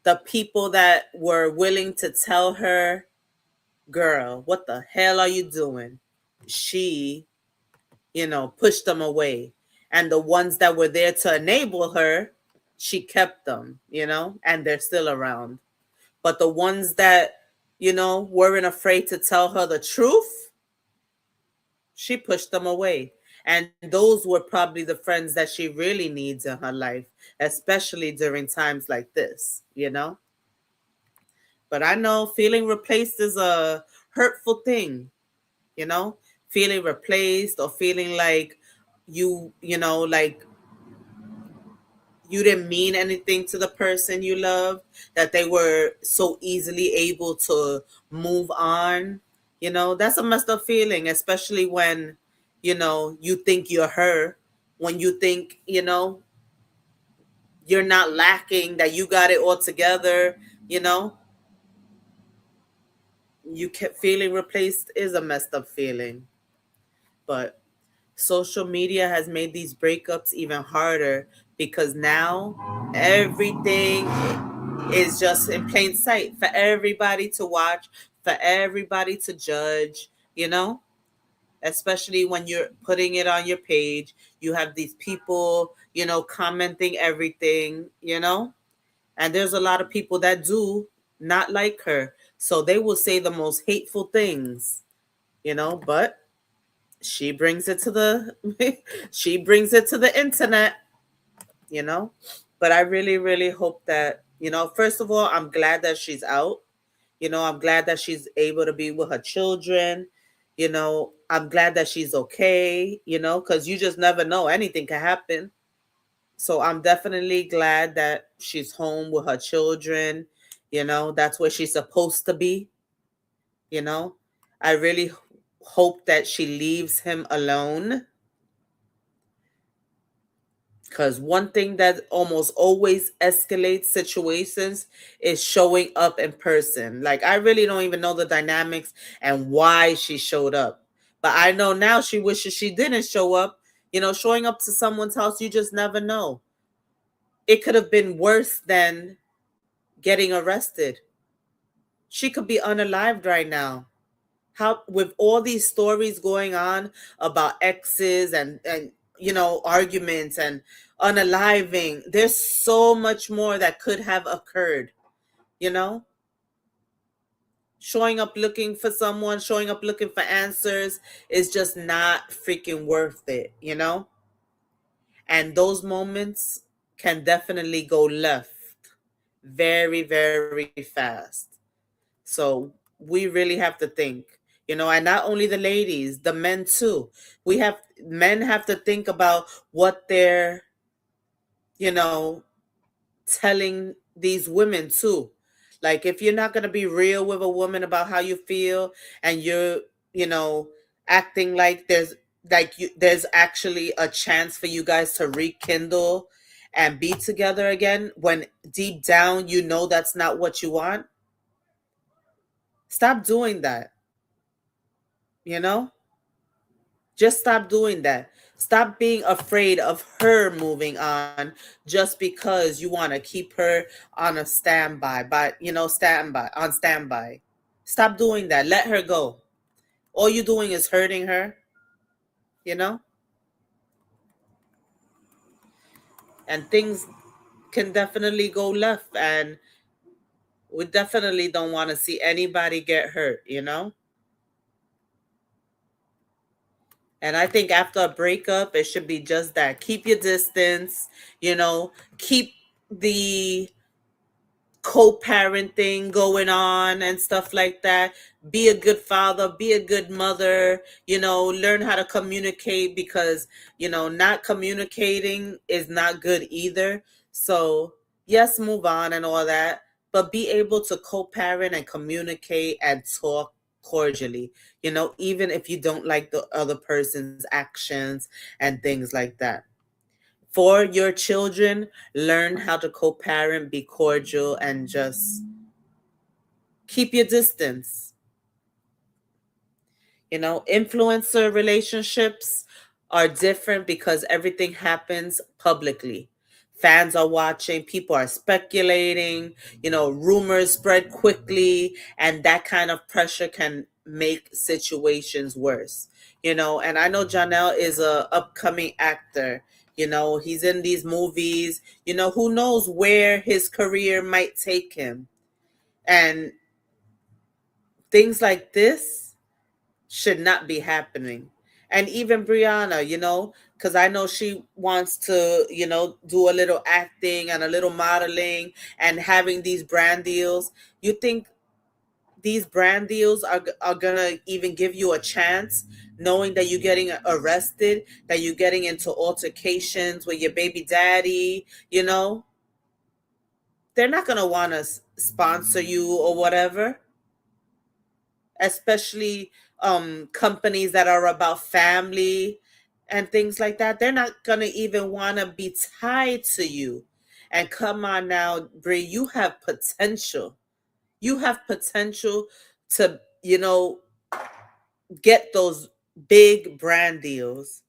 the people that were willing to tell her, girl, what the hell are you doing? She, pushed them away. And the ones that were there to enable her, she kept them, and they're still around. But the ones that, weren't afraid to tell her the truth, she pushed them away. And those were probably the friends that she really needs in her life, especially during times like this. But I know feeling replaced is a hurtful thing, you know, feeling replaced or feeling like like you didn't mean anything to the person you love, that they were so easily able to move on. That's a messed up feeling, especially when, you think you're her, when you think, you're not lacking, that you got it all together, you know, you kept feeling replaced is a messed up feeling. But social media has made these breakups even harder because now everything is just in plain sight for everybody to watch, for everybody to judge, especially when you're putting it on your page. You have these people, commenting everything, and there's a lot of people that do not like her. So they will say the most hateful things, but she brings it to the she brings it to the internet, you know. But I really, really hope that, first of all, I'm glad that she's out. I'm glad that she's able to be with her children. I'm glad that she's okay, because you just never know. Anything can happen. So I'm definitely glad that she's home with her children. That's where she's supposed to be. You know, I really hope that she leaves him alone. Because one thing that almost always escalates situations is showing up in person. Like, I really don't even know the dynamics and why she showed up. But I know now she wishes she didn't show up. Showing up to someone's house, you just never know. It could have been worse than getting arrested. She could be unalived right now. How, with all these stories going on about exes and arguments and unaliving, there's so much more that could have occurred. you know Showing up looking for someone, showing up looking for answers is just not freaking worth it. And those moments can definitely go left very, very fast. So we really have to think, and not only the ladies, the men too. Men have to think about what they're, you know, telling these women too. Like, if you're not going to be real with a woman about how you feel, and you're, you know, acting like there's actually a chance for you guys to rekindle and be together again, when deep down that's not what you want, stop doing that. You know? Just stop doing that. Stop being afraid of her moving on just because you want to keep her on a standby, on standby. Stop doing that. Let her go. All you're doing is hurting her, you know? And things can definitely go left, and we definitely don't want to see anybody get hurt. And I think after a breakup, it should be just that. Keep your distance, keep the co-parenting going on and stuff like that. Be a good father, be a good mother, learn how to communicate, because not communicating is not good either. So yes, move on and all that, but be able to co-parent and communicate and talk cordially, even if you don't like the other person's actions and things like that. For your children, learn how to co-parent, be cordial, and just keep your distance. Influencer relationships are different because everything happens publicly. Fans are watching, people are speculating, rumors spread quickly, and that kind of pressure can make situations worse. And I know Johnell is a upcoming actor. He's in these movies. Who knows where his career might take him. And things like this should not be happening. And even Briana, because I know she wants to, do a little acting and a little modeling and having these brand deals. You think these brand deals are going to even give you a chance, knowing that you're getting arrested, that you're getting into altercations with your baby daddy? They're not going to want to sponsor you or whatever, especially companies that are about family and things like that. They're not gonna even want to be tied to you. And come on now, Brie, you have potential. You have potential to, get those big brand deals.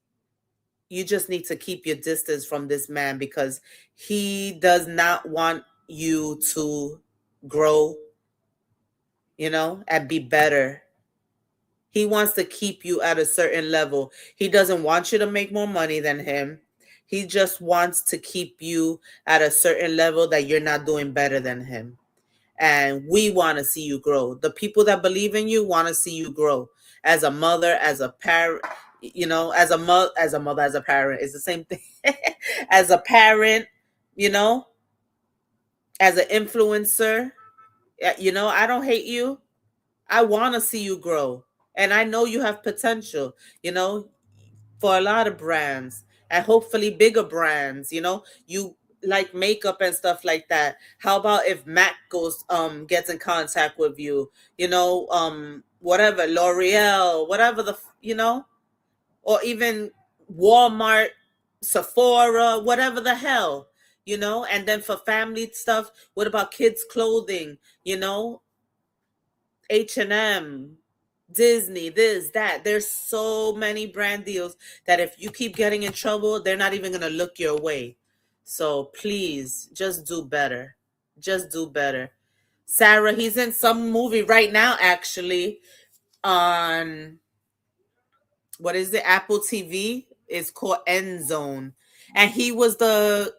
You just need to keep your distance from this man, because he does not want you to grow, and be better. He wants to keep you at a certain level. He doesn't want you to make more money than him. He just wants to keep you at a certain level that you're not doing better than him. And we want to see you grow. The people that believe in you want to see you grow. As a mother, as a parent, as a parent, it's the same thing. As a parent, you know, as an influencer, I don't hate you. I want to see you grow. And I know you have potential, you know, for a lot of brands, and hopefully bigger brands, you like makeup and stuff like that. How about if Mac gets in contact with you, whatever, L'Oreal, whatever or even Walmart, Sephora, whatever the hell, and then for family stuff, what about kids clothing, H&M, Disney, this, that. There's so many brand deals that if you keep getting in trouble, they're not even going to look your way. So please, just do better. Just do better. Sarah, he's in some movie right now, actually, on, what is it, Apple TV? It's called End Zone. And he was in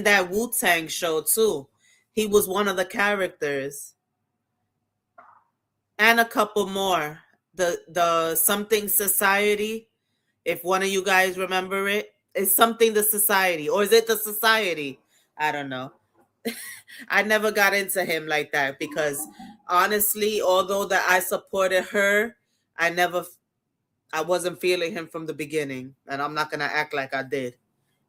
that Wu-Tang show too. He was one of the characters. And a couple more. The Something Society, if one of you guys remember it. It's Something the Society, or is it the Society? I don't know. I never got into him like that, because honestly, although that I supported her, I wasn't feeling him from the beginning, and I'm not gonna act like I did.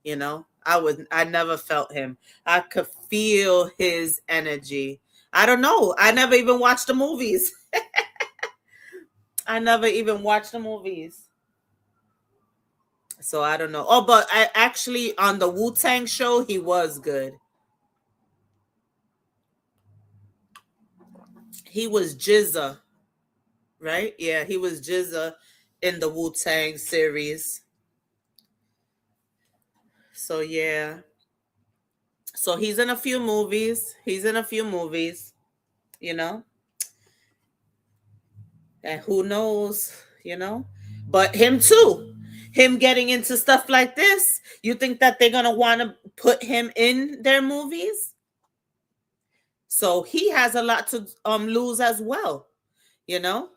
I never felt him. I could feel his energy. I don't know. I never even watched the movies. I never even watched the movies. So I don't know. Oh, but I actually, on the Wu-Tang show, he was good. He was Jizza, right? Yeah, he was Jizza in the Wu-Tang series. So yeah. So he's in a few movies. He's in a few movies, you know? And who knows, you know? But him too. Him getting into stuff like this, you think that they're going to want to put him in their movies? So he has a lot to lose as well, you know?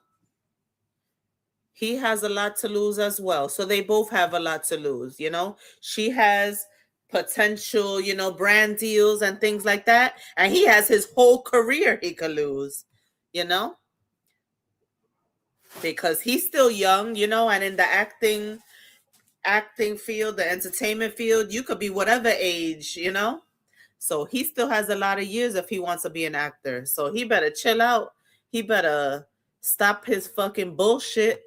He has a lot to lose as well. So they both have a lot to lose, She has potential, brand deals and things like that. And he has his whole career he could lose, you know, because he's still young, and in the acting field, the entertainment field, you could be whatever age. So he still has a lot of years if he wants to be an actor. So he better chill out. He better stop his fucking bullshit.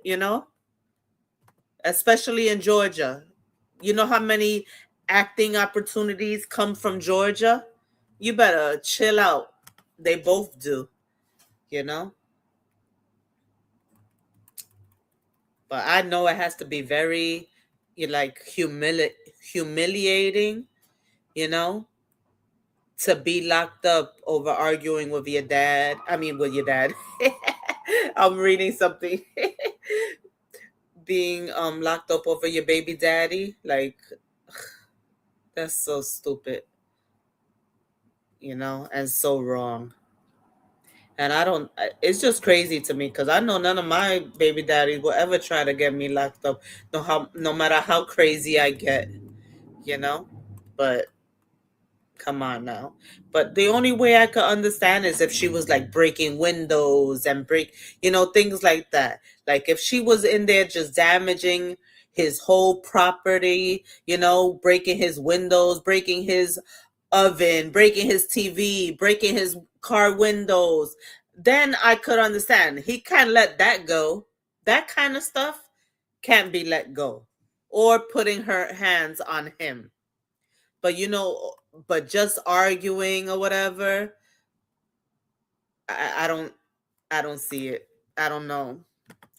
Especially in Georgia. You know how many acting opportunities come from Georgia? You better chill out. They both do, you know? But I know it has to be very like humiliating, you know, to be locked up over arguing with your dad. I mean with your dad. I'm reading something. Being locked up over your baby daddy, like that's so stupid, and so wrong. And it's just crazy to me because I know none of my baby daddies will ever try to get me locked up, no matter how crazy I get, you know? But come on now. But the only way I could understand is if she was like breaking windows and things like that. Like if she was in there just damaging his whole property, breaking his windows, breaking his oven, breaking his TV, breaking his car windows, then I could understand. He can't let that go. That kind of stuff can't be let go. Or putting her hands on him. But but just arguing or whatever, I don't see it. I don't know.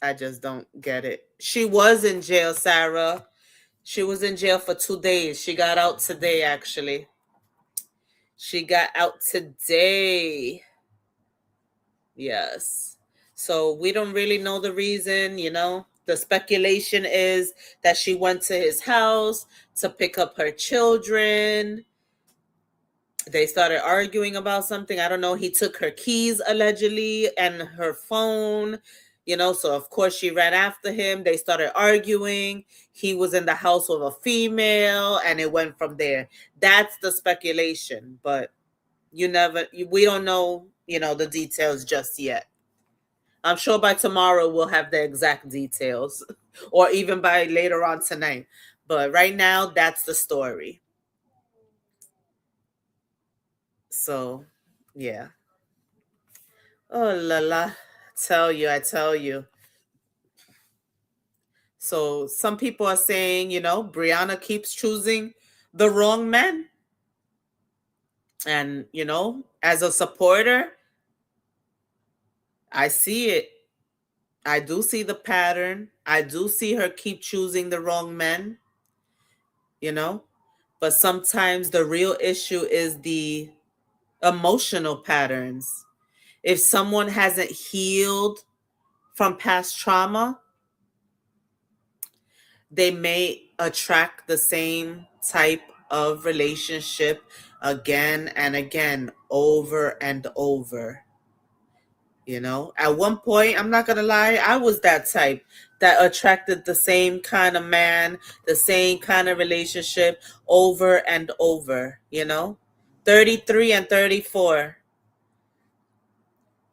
I just don't get it. She was in jail, Sarah. She was in jail for 2 days. She got out today, actually. She got out today. Yes. So we don't really know the reason. The speculation is that she went to his house to pick up her children. They started arguing about something. I don't know. He took her keys allegedly and her phone, so of course she ran after him. They started arguing. He was in the house with a female and it went from there. That's the speculation, but we don't know, the details just yet. I'm sure by tomorrow we'll have the exact details or even by later on tonight. But right now, that's the story. So, yeah. Oh, la la. I tell you. So, some people are saying, Brianna keeps choosing the wrong men. And, as a supporter, I see it. I do see the pattern. I do see her keep choosing the wrong men, you know? But sometimes the real issue is the emotional patterns. If someone hasn't healed from past trauma, they may attract the same type of relationship again and again, over and over. At one point, I'm not gonna lie, I was that type that attracted the same kind of man, the same kind of relationship over and over. 33 and 34.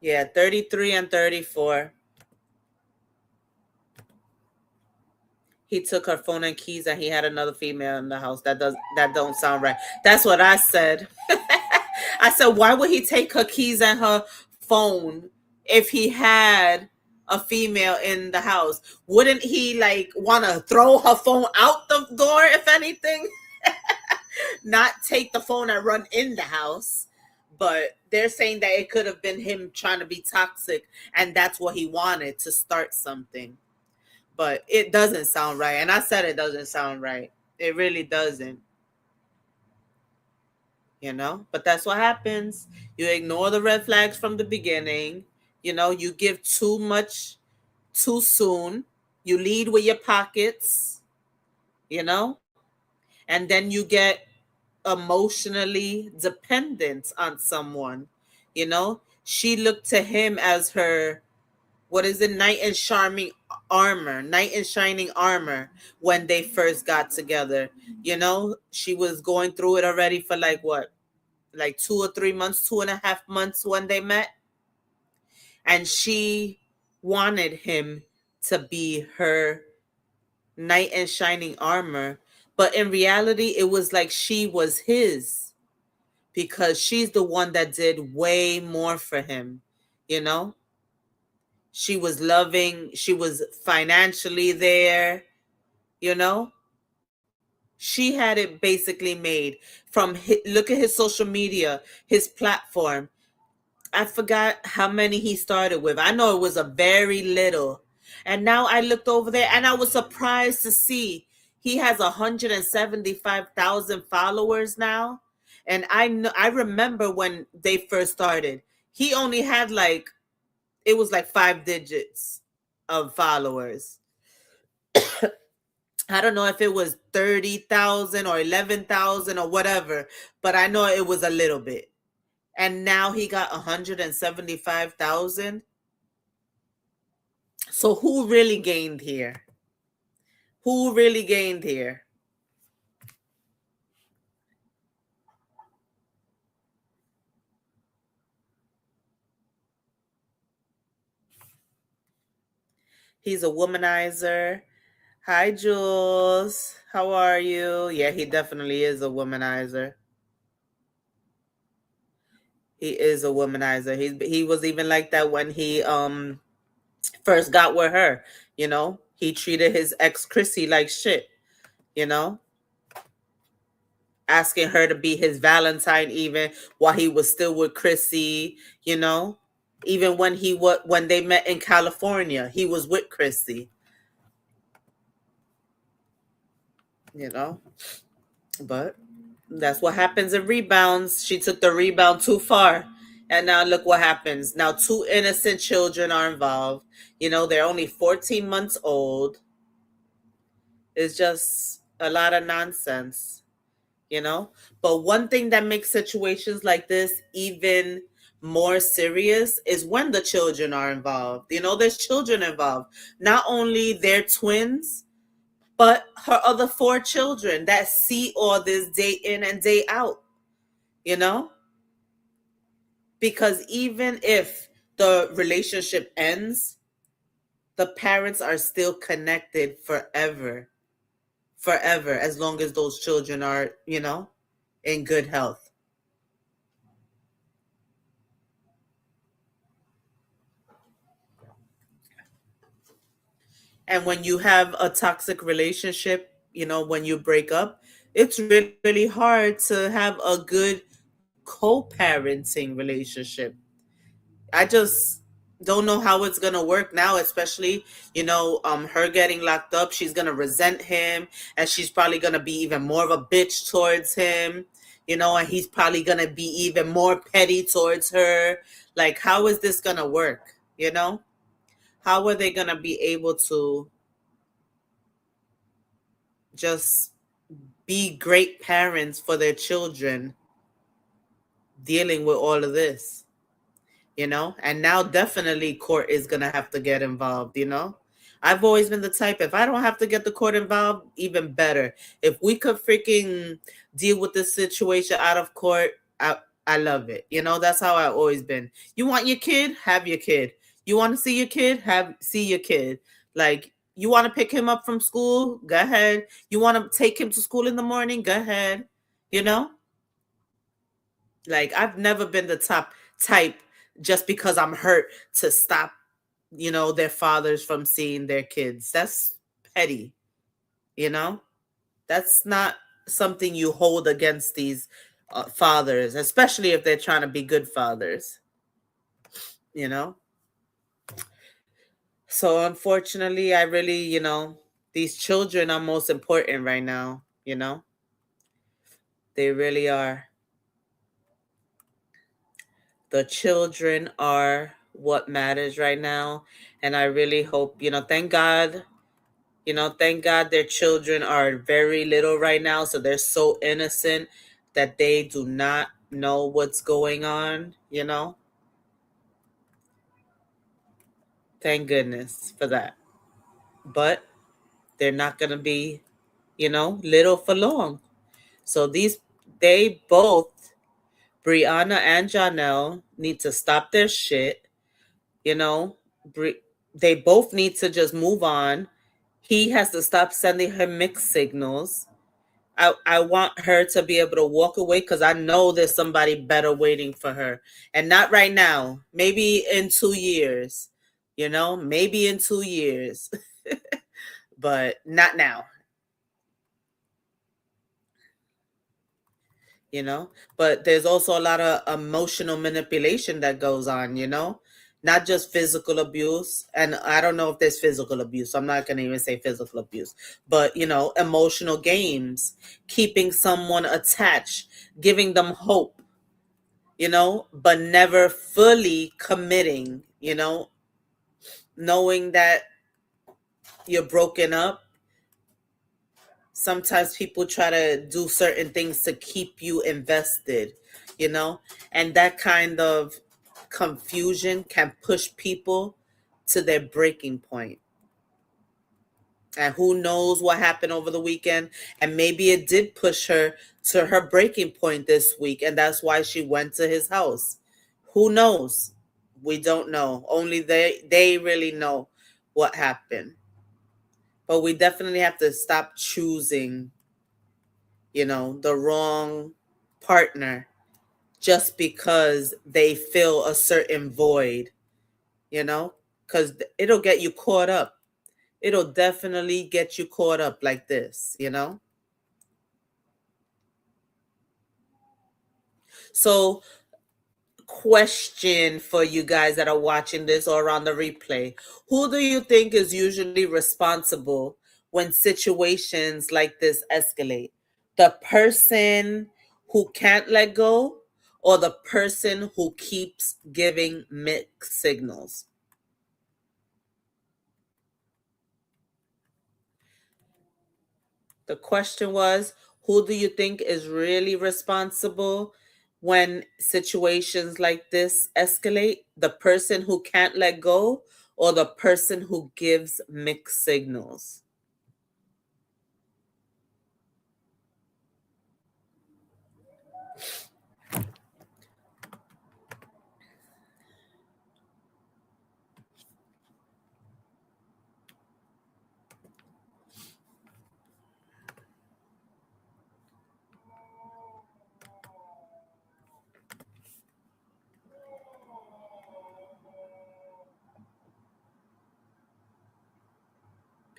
Yeah, 33 and 34. He took her phone and keys and he had another female in the house. That don't sound right. That's what I said. I said, why would he take her keys and her phone if he had a female in the house? Wouldn't he like want to throw her phone out the door, if anything? Not take the phone and run in the house. But they're saying that it could have been him trying to be toxic and that's what he wanted, to start something. But it doesn't sound right. And I said it doesn't sound right. It really doesn't. But that's what happens. You ignore the red flags from the beginning. You give too much too soon. You lead with your pockets, and then you get emotionally dependent on someone. She looked to him as her what is it, knight in shining armor, when they first got together. She was going through it already for like what, like 2 or 3 months, 2.5 months when they met, and she wanted him to be her knight in shining armor, but in reality it was like she was his, because she's the one that did way more for him. you know she was loving, she was financially there. you know she had it basically made. Look at his social media, his platform. I forgot how many he started with. I know it was a very little. And now I looked over there and I was surprised to see he has 175,000 followers now. And I remember when they first started, he only had like, it was like 5 digits of followers. I don't know if it was 30,000 or 11,000 or whatever, but I know it was a little bit. And now he got 175,000. So who really gained here? Who really gained here? He's a womanizer. Hi, Jules. How are you? Yeah, he definitely is a womanizer. He is a womanizer. He was even like that when he first got with her. He treated his ex Chrissy like shit. You know, asking her to be his Valentine even while he was still with Chrissy. You know, even when they met in California, he was with Chrissy. You know, but that's what happens in rebounds. She took the rebound too far. And now look what happens. Now two innocent children are involved. They're only 14 months old. It's just a lot of nonsense, you know? But one thing that makes situations like this even more serious is when the children are involved. There's children involved. Not only their twins, but her other 4 children that see all this day in and day out, you know? Because even if the relationship ends, the parents are still connected forever, forever, as long as those children are, in good health. And when you have a toxic relationship, when you break up, it's really, really hard to have a good co-parenting relationship. I just don't know how it's gonna work now, especially, her getting locked up. She's gonna resent him, and she's probably gonna be even more of a bitch towards him, and he's probably gonna be even more petty towards her. Like, how is this gonna work? How are they gonna be able to just be great parents for their children dealing with all of this? And now definitely court is gonna have to get involved. I've always been the type, if I don't have to get the court involved, even better. If we could freaking deal with this situation out of court, I love it. That's how I've always been. You want your kid, have your kid. You want to see your kid, see your kid. Like, you want to pick him up from school, go ahead. You want to take him to school in the morning, go ahead. you know like, I've never been the top type, just because I'm hurt, to stop, their fathers from seeing their kids. That's petty, you know? That's not something you hold against these fathers, especially if they're trying to be good fathers, you know? So unfortunately, I really, these children are most important right now. They really are. The children are what matters right now. And I really hope, thank God their children are very little right now. So they're so innocent that they do not know what's going on. Thank goodness for that. But they're not going to be, little for long. So they both, Brianna and Johnell, need to stop their shit. You know, they both need to just move on. He has to stop sending her mixed signals. I want her to be able to walk away because I know there's somebody better waiting for her. And not right now. Maybe in 2 years. Maybe in 2 years. But not now. you know but there's also a lot of emotional manipulation that goes on, not just physical abuse. And I don't know if there's physical abuse, so I'm not going to even say physical abuse, but emotional games, keeping someone attached, giving them hope, but never fully committing, knowing that you're broken up. Sometimes people try to do certain things to keep you invested, you know, and that kind of confusion can push people to their breaking point. And who knows what happened over the weekend? And maybe it did push her to her breaking point this week, and that's why she went to his house. Who knows? We don't know. Only they really know what happened. But we definitely have to stop choosing the wrong partner just because they fill a certain void, because it'll get you caught up. It'll definitely get you caught up like this. So, question for you guys that are watching this or on the replay: who do you think is usually responsible when situations like this escalate? The person who can't let go, or the person who keeps giving mixed signals? The question was, who do you think is really responsible when situations like this escalate? The person who can't let go, or the person who gives mixed signals?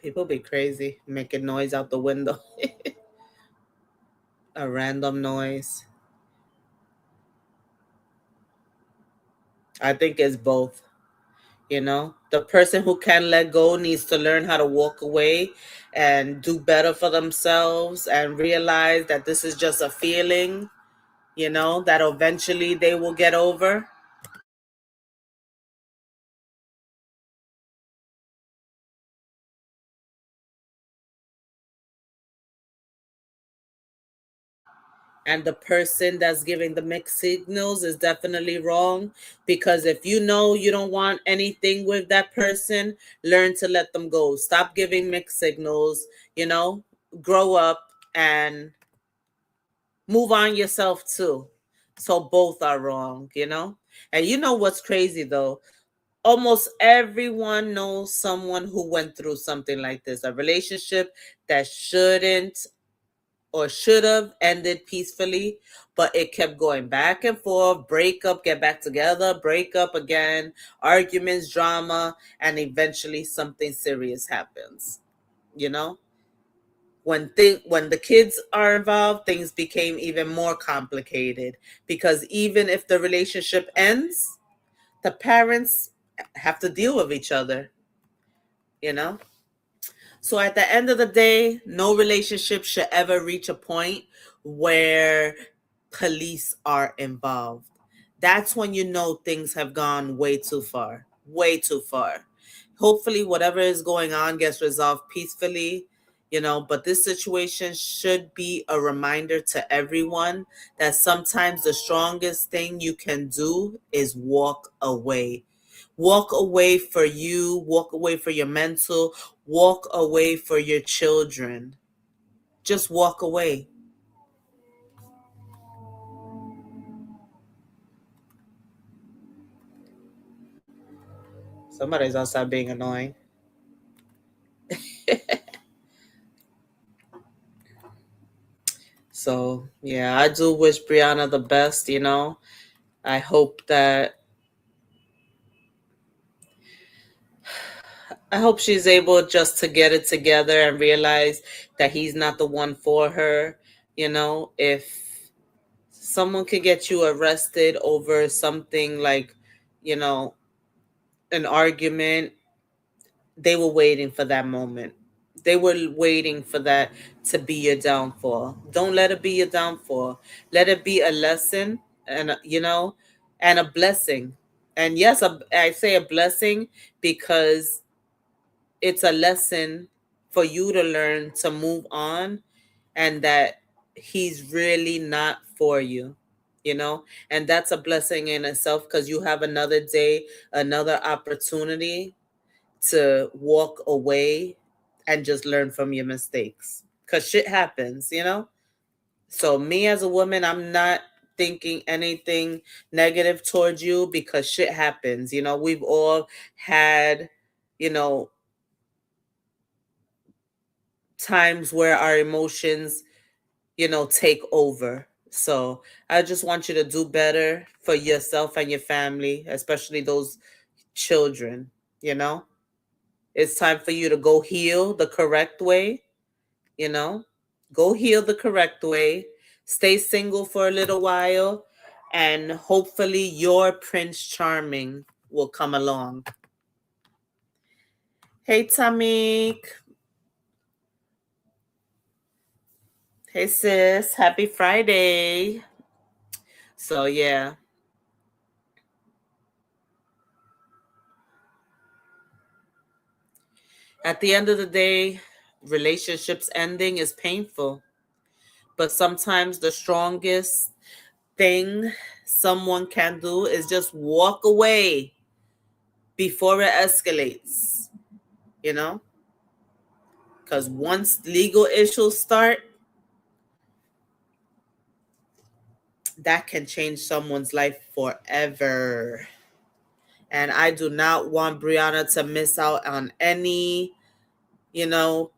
People be crazy, making noise out the window. A random noise. I think it's both. The person who can let go needs to learn how to walk away and do better for themselves and realize that this is just a feeling, that eventually they will get over. And the person that's giving the mixed signals is definitely wrong, because if you know you don't want anything with that person, learn to let them go. Stop giving mixed signals, grow up and move on yourself too. So both are wrong. And you know what's crazy though? Almost everyone knows someone who went through something like this, a relationship that shouldn't or should have ended peacefully, but it kept going back and forth, break up, get back together, break up again, arguments, drama, and eventually something serious happens. You know? When the kids are involved, things became even more complicated, because even if the relationship ends, the parents have to deal with each other, you know? So at the end of the day, no relationship should ever reach a point where police are involved. That's when you know things have gone way too far, way too far. Hopefully, whatever is going on gets resolved peacefully, but this situation should be a reminder to everyone that sometimes the strongest thing you can do is walk away. Walk away for you, walk away for your mental, walk away for your children. Just walk away. Somebody's outside being annoying. So, yeah, I do wish Brianna the best, you know. I hope that I hope she's able just to get it together and realize that he's not the one for her. You know, if someone could get you arrested over something like, you know, an argument, they were waiting for that moment. They were waiting for that to be your downfall. Don't let it be your downfall. Let it be a lesson and, you know, and a blessing. And yes, I say a blessing because it's a lesson for you to learn to move on and that he's really not for you, you know. And that's a blessing in itself because you have another day, another opportunity to walk away and just learn from your mistakes because shit happens, you know. So me as a woman, I'm not thinking anything negative towards you because shit happens, you know. We've all had, you know, times where our emotions, you know, take over. So I just want you to do better for yourself and your family, especially those children, you know. It's time for you to go heal the correct way, you know. Go heal the correct way. Stay single for a little while and hopefully your Prince Charming will come along. Hey Tamik. Hey sis, happy Friday. So yeah, at the end of the day, relationships ending is painful, but sometimes the strongest thing someone can do is just walk away before it escalates, you know? Because once legal issues start, that can change someone's life forever. And I do not want Brianna to miss out on any, you know,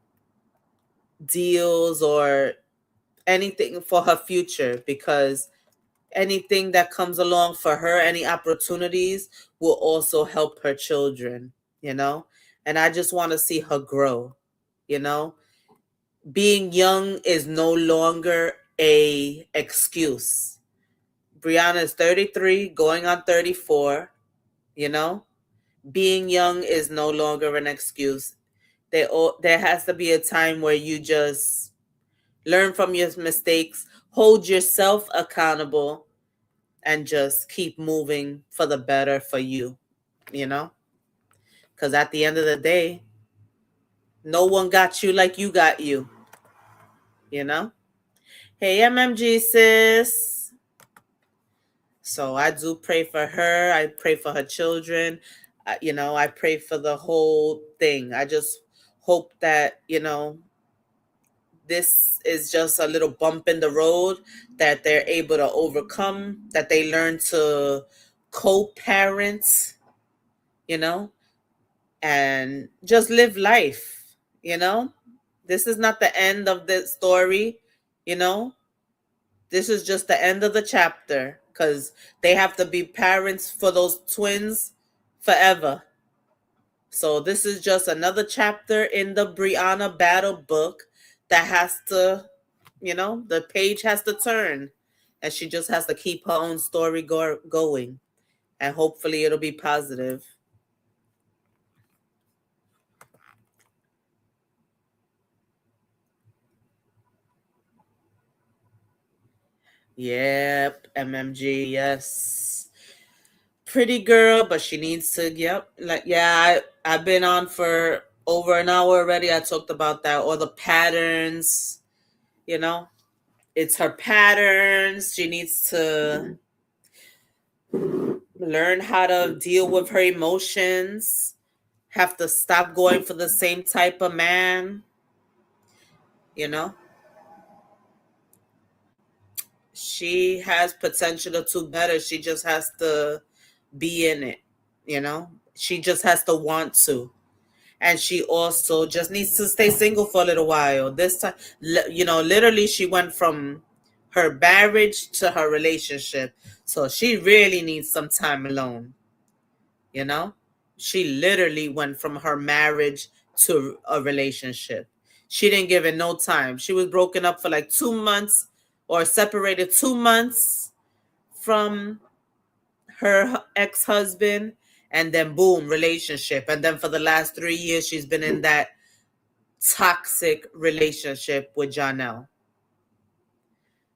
deals or anything for her future because anything that comes along for her, any opportunities will also help her children, you know? And I just want to see her grow, you know? Being young is no longer a excuse. Brianna is 33, going on 34, you know? Being young is no longer an excuse. There has to be a time where you just learn from your mistakes, hold yourself accountable, and just keep moving for the better for you, you know? Because at the end of the day, no one got you like you got you know? Hey, MMG sis. So I do pray for her. I pray for her children. You know, I pray for the whole thing. I just hope that, you know, this is just a little bump in the road that they're able to overcome, that they learn to co-parent, you know, and just live life, you know. This is not the end of the story, you know. This is just the end of the chapter because they have to be parents for those twins forever. So this is just another chapter in the Briana Battle book that has to, you know, the page has to turn and she just has to keep her own story going and hopefully it'll be positive. Yep, MMG, yes. Pretty girl, but she needs to, yep. Like, yeah, I've been on for over an hour already. I talked about that. All the patterns, you know. It's her patterns. She needs to learn how to deal with her emotions, have to stop going for the same type of man, you know. She has potential to do better. She just has to be in it, you know. She just has to want to. And she also just needs to stay single for a little while. This time, literally she went from her marriage to her relationship. So she really needs some time alone, you know? She literally went from her marriage to a relationship. She didn't give it no time. She was broken up for like 2 months or separated 2 months from her ex-husband, and then boom, relationship. And then for the last 3 years, she's been in that toxic relationship with Johnell.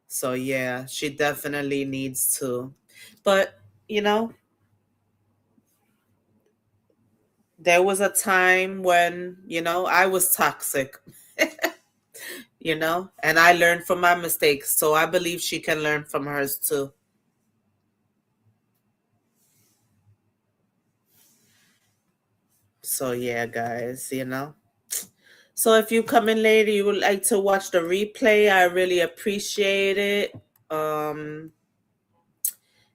So yeah, she definitely needs to. But, you know, there was a time when, I was toxic, and I learned from my mistakes. So I believe she can learn from hers too. So yeah, guys. So if you come in later, you would like to watch the replay, I really appreciate it. Um,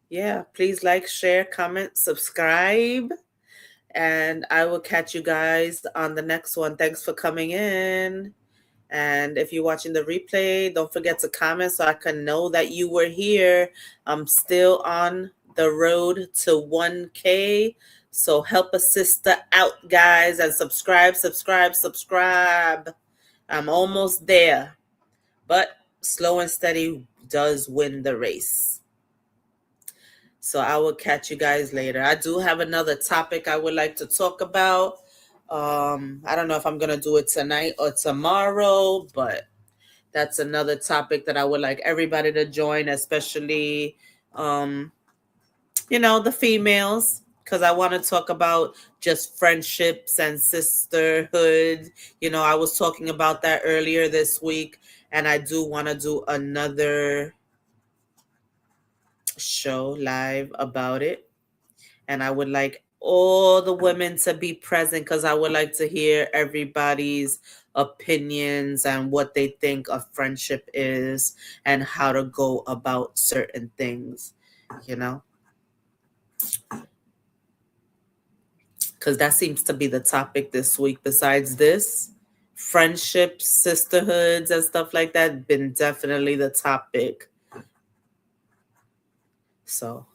yeah, please like, share, comment, subscribe, and I will catch you guys on the next one. Thanks for coming in. And if you're watching the replay, don't forget to comment so I can know that you were here. I'm still on the road to 1K. So help a sister out, guys, and subscribe, subscribe, subscribe. I'm almost there. But slow and steady does win the race. So I will catch you guys later. I do have another topic I would like to talk about. I don't know if I'm going to do it tonight or tomorrow, but that's another topic that I would like everybody to join, especially, the females, because I want to talk about just friendships and sisterhood. I was talking about that earlier this week, and I do want to do another show live about it. And I would like all the women to be present because I would like to hear everybody's opinions and what they think a friendship is and how to go about certain things, because that seems to be the topic this week. Besides this, friendships, sisterhoods, and stuff like that been definitely the topic. So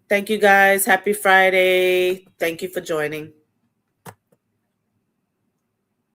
thank you guys. Happy Friday. Thank you for joining.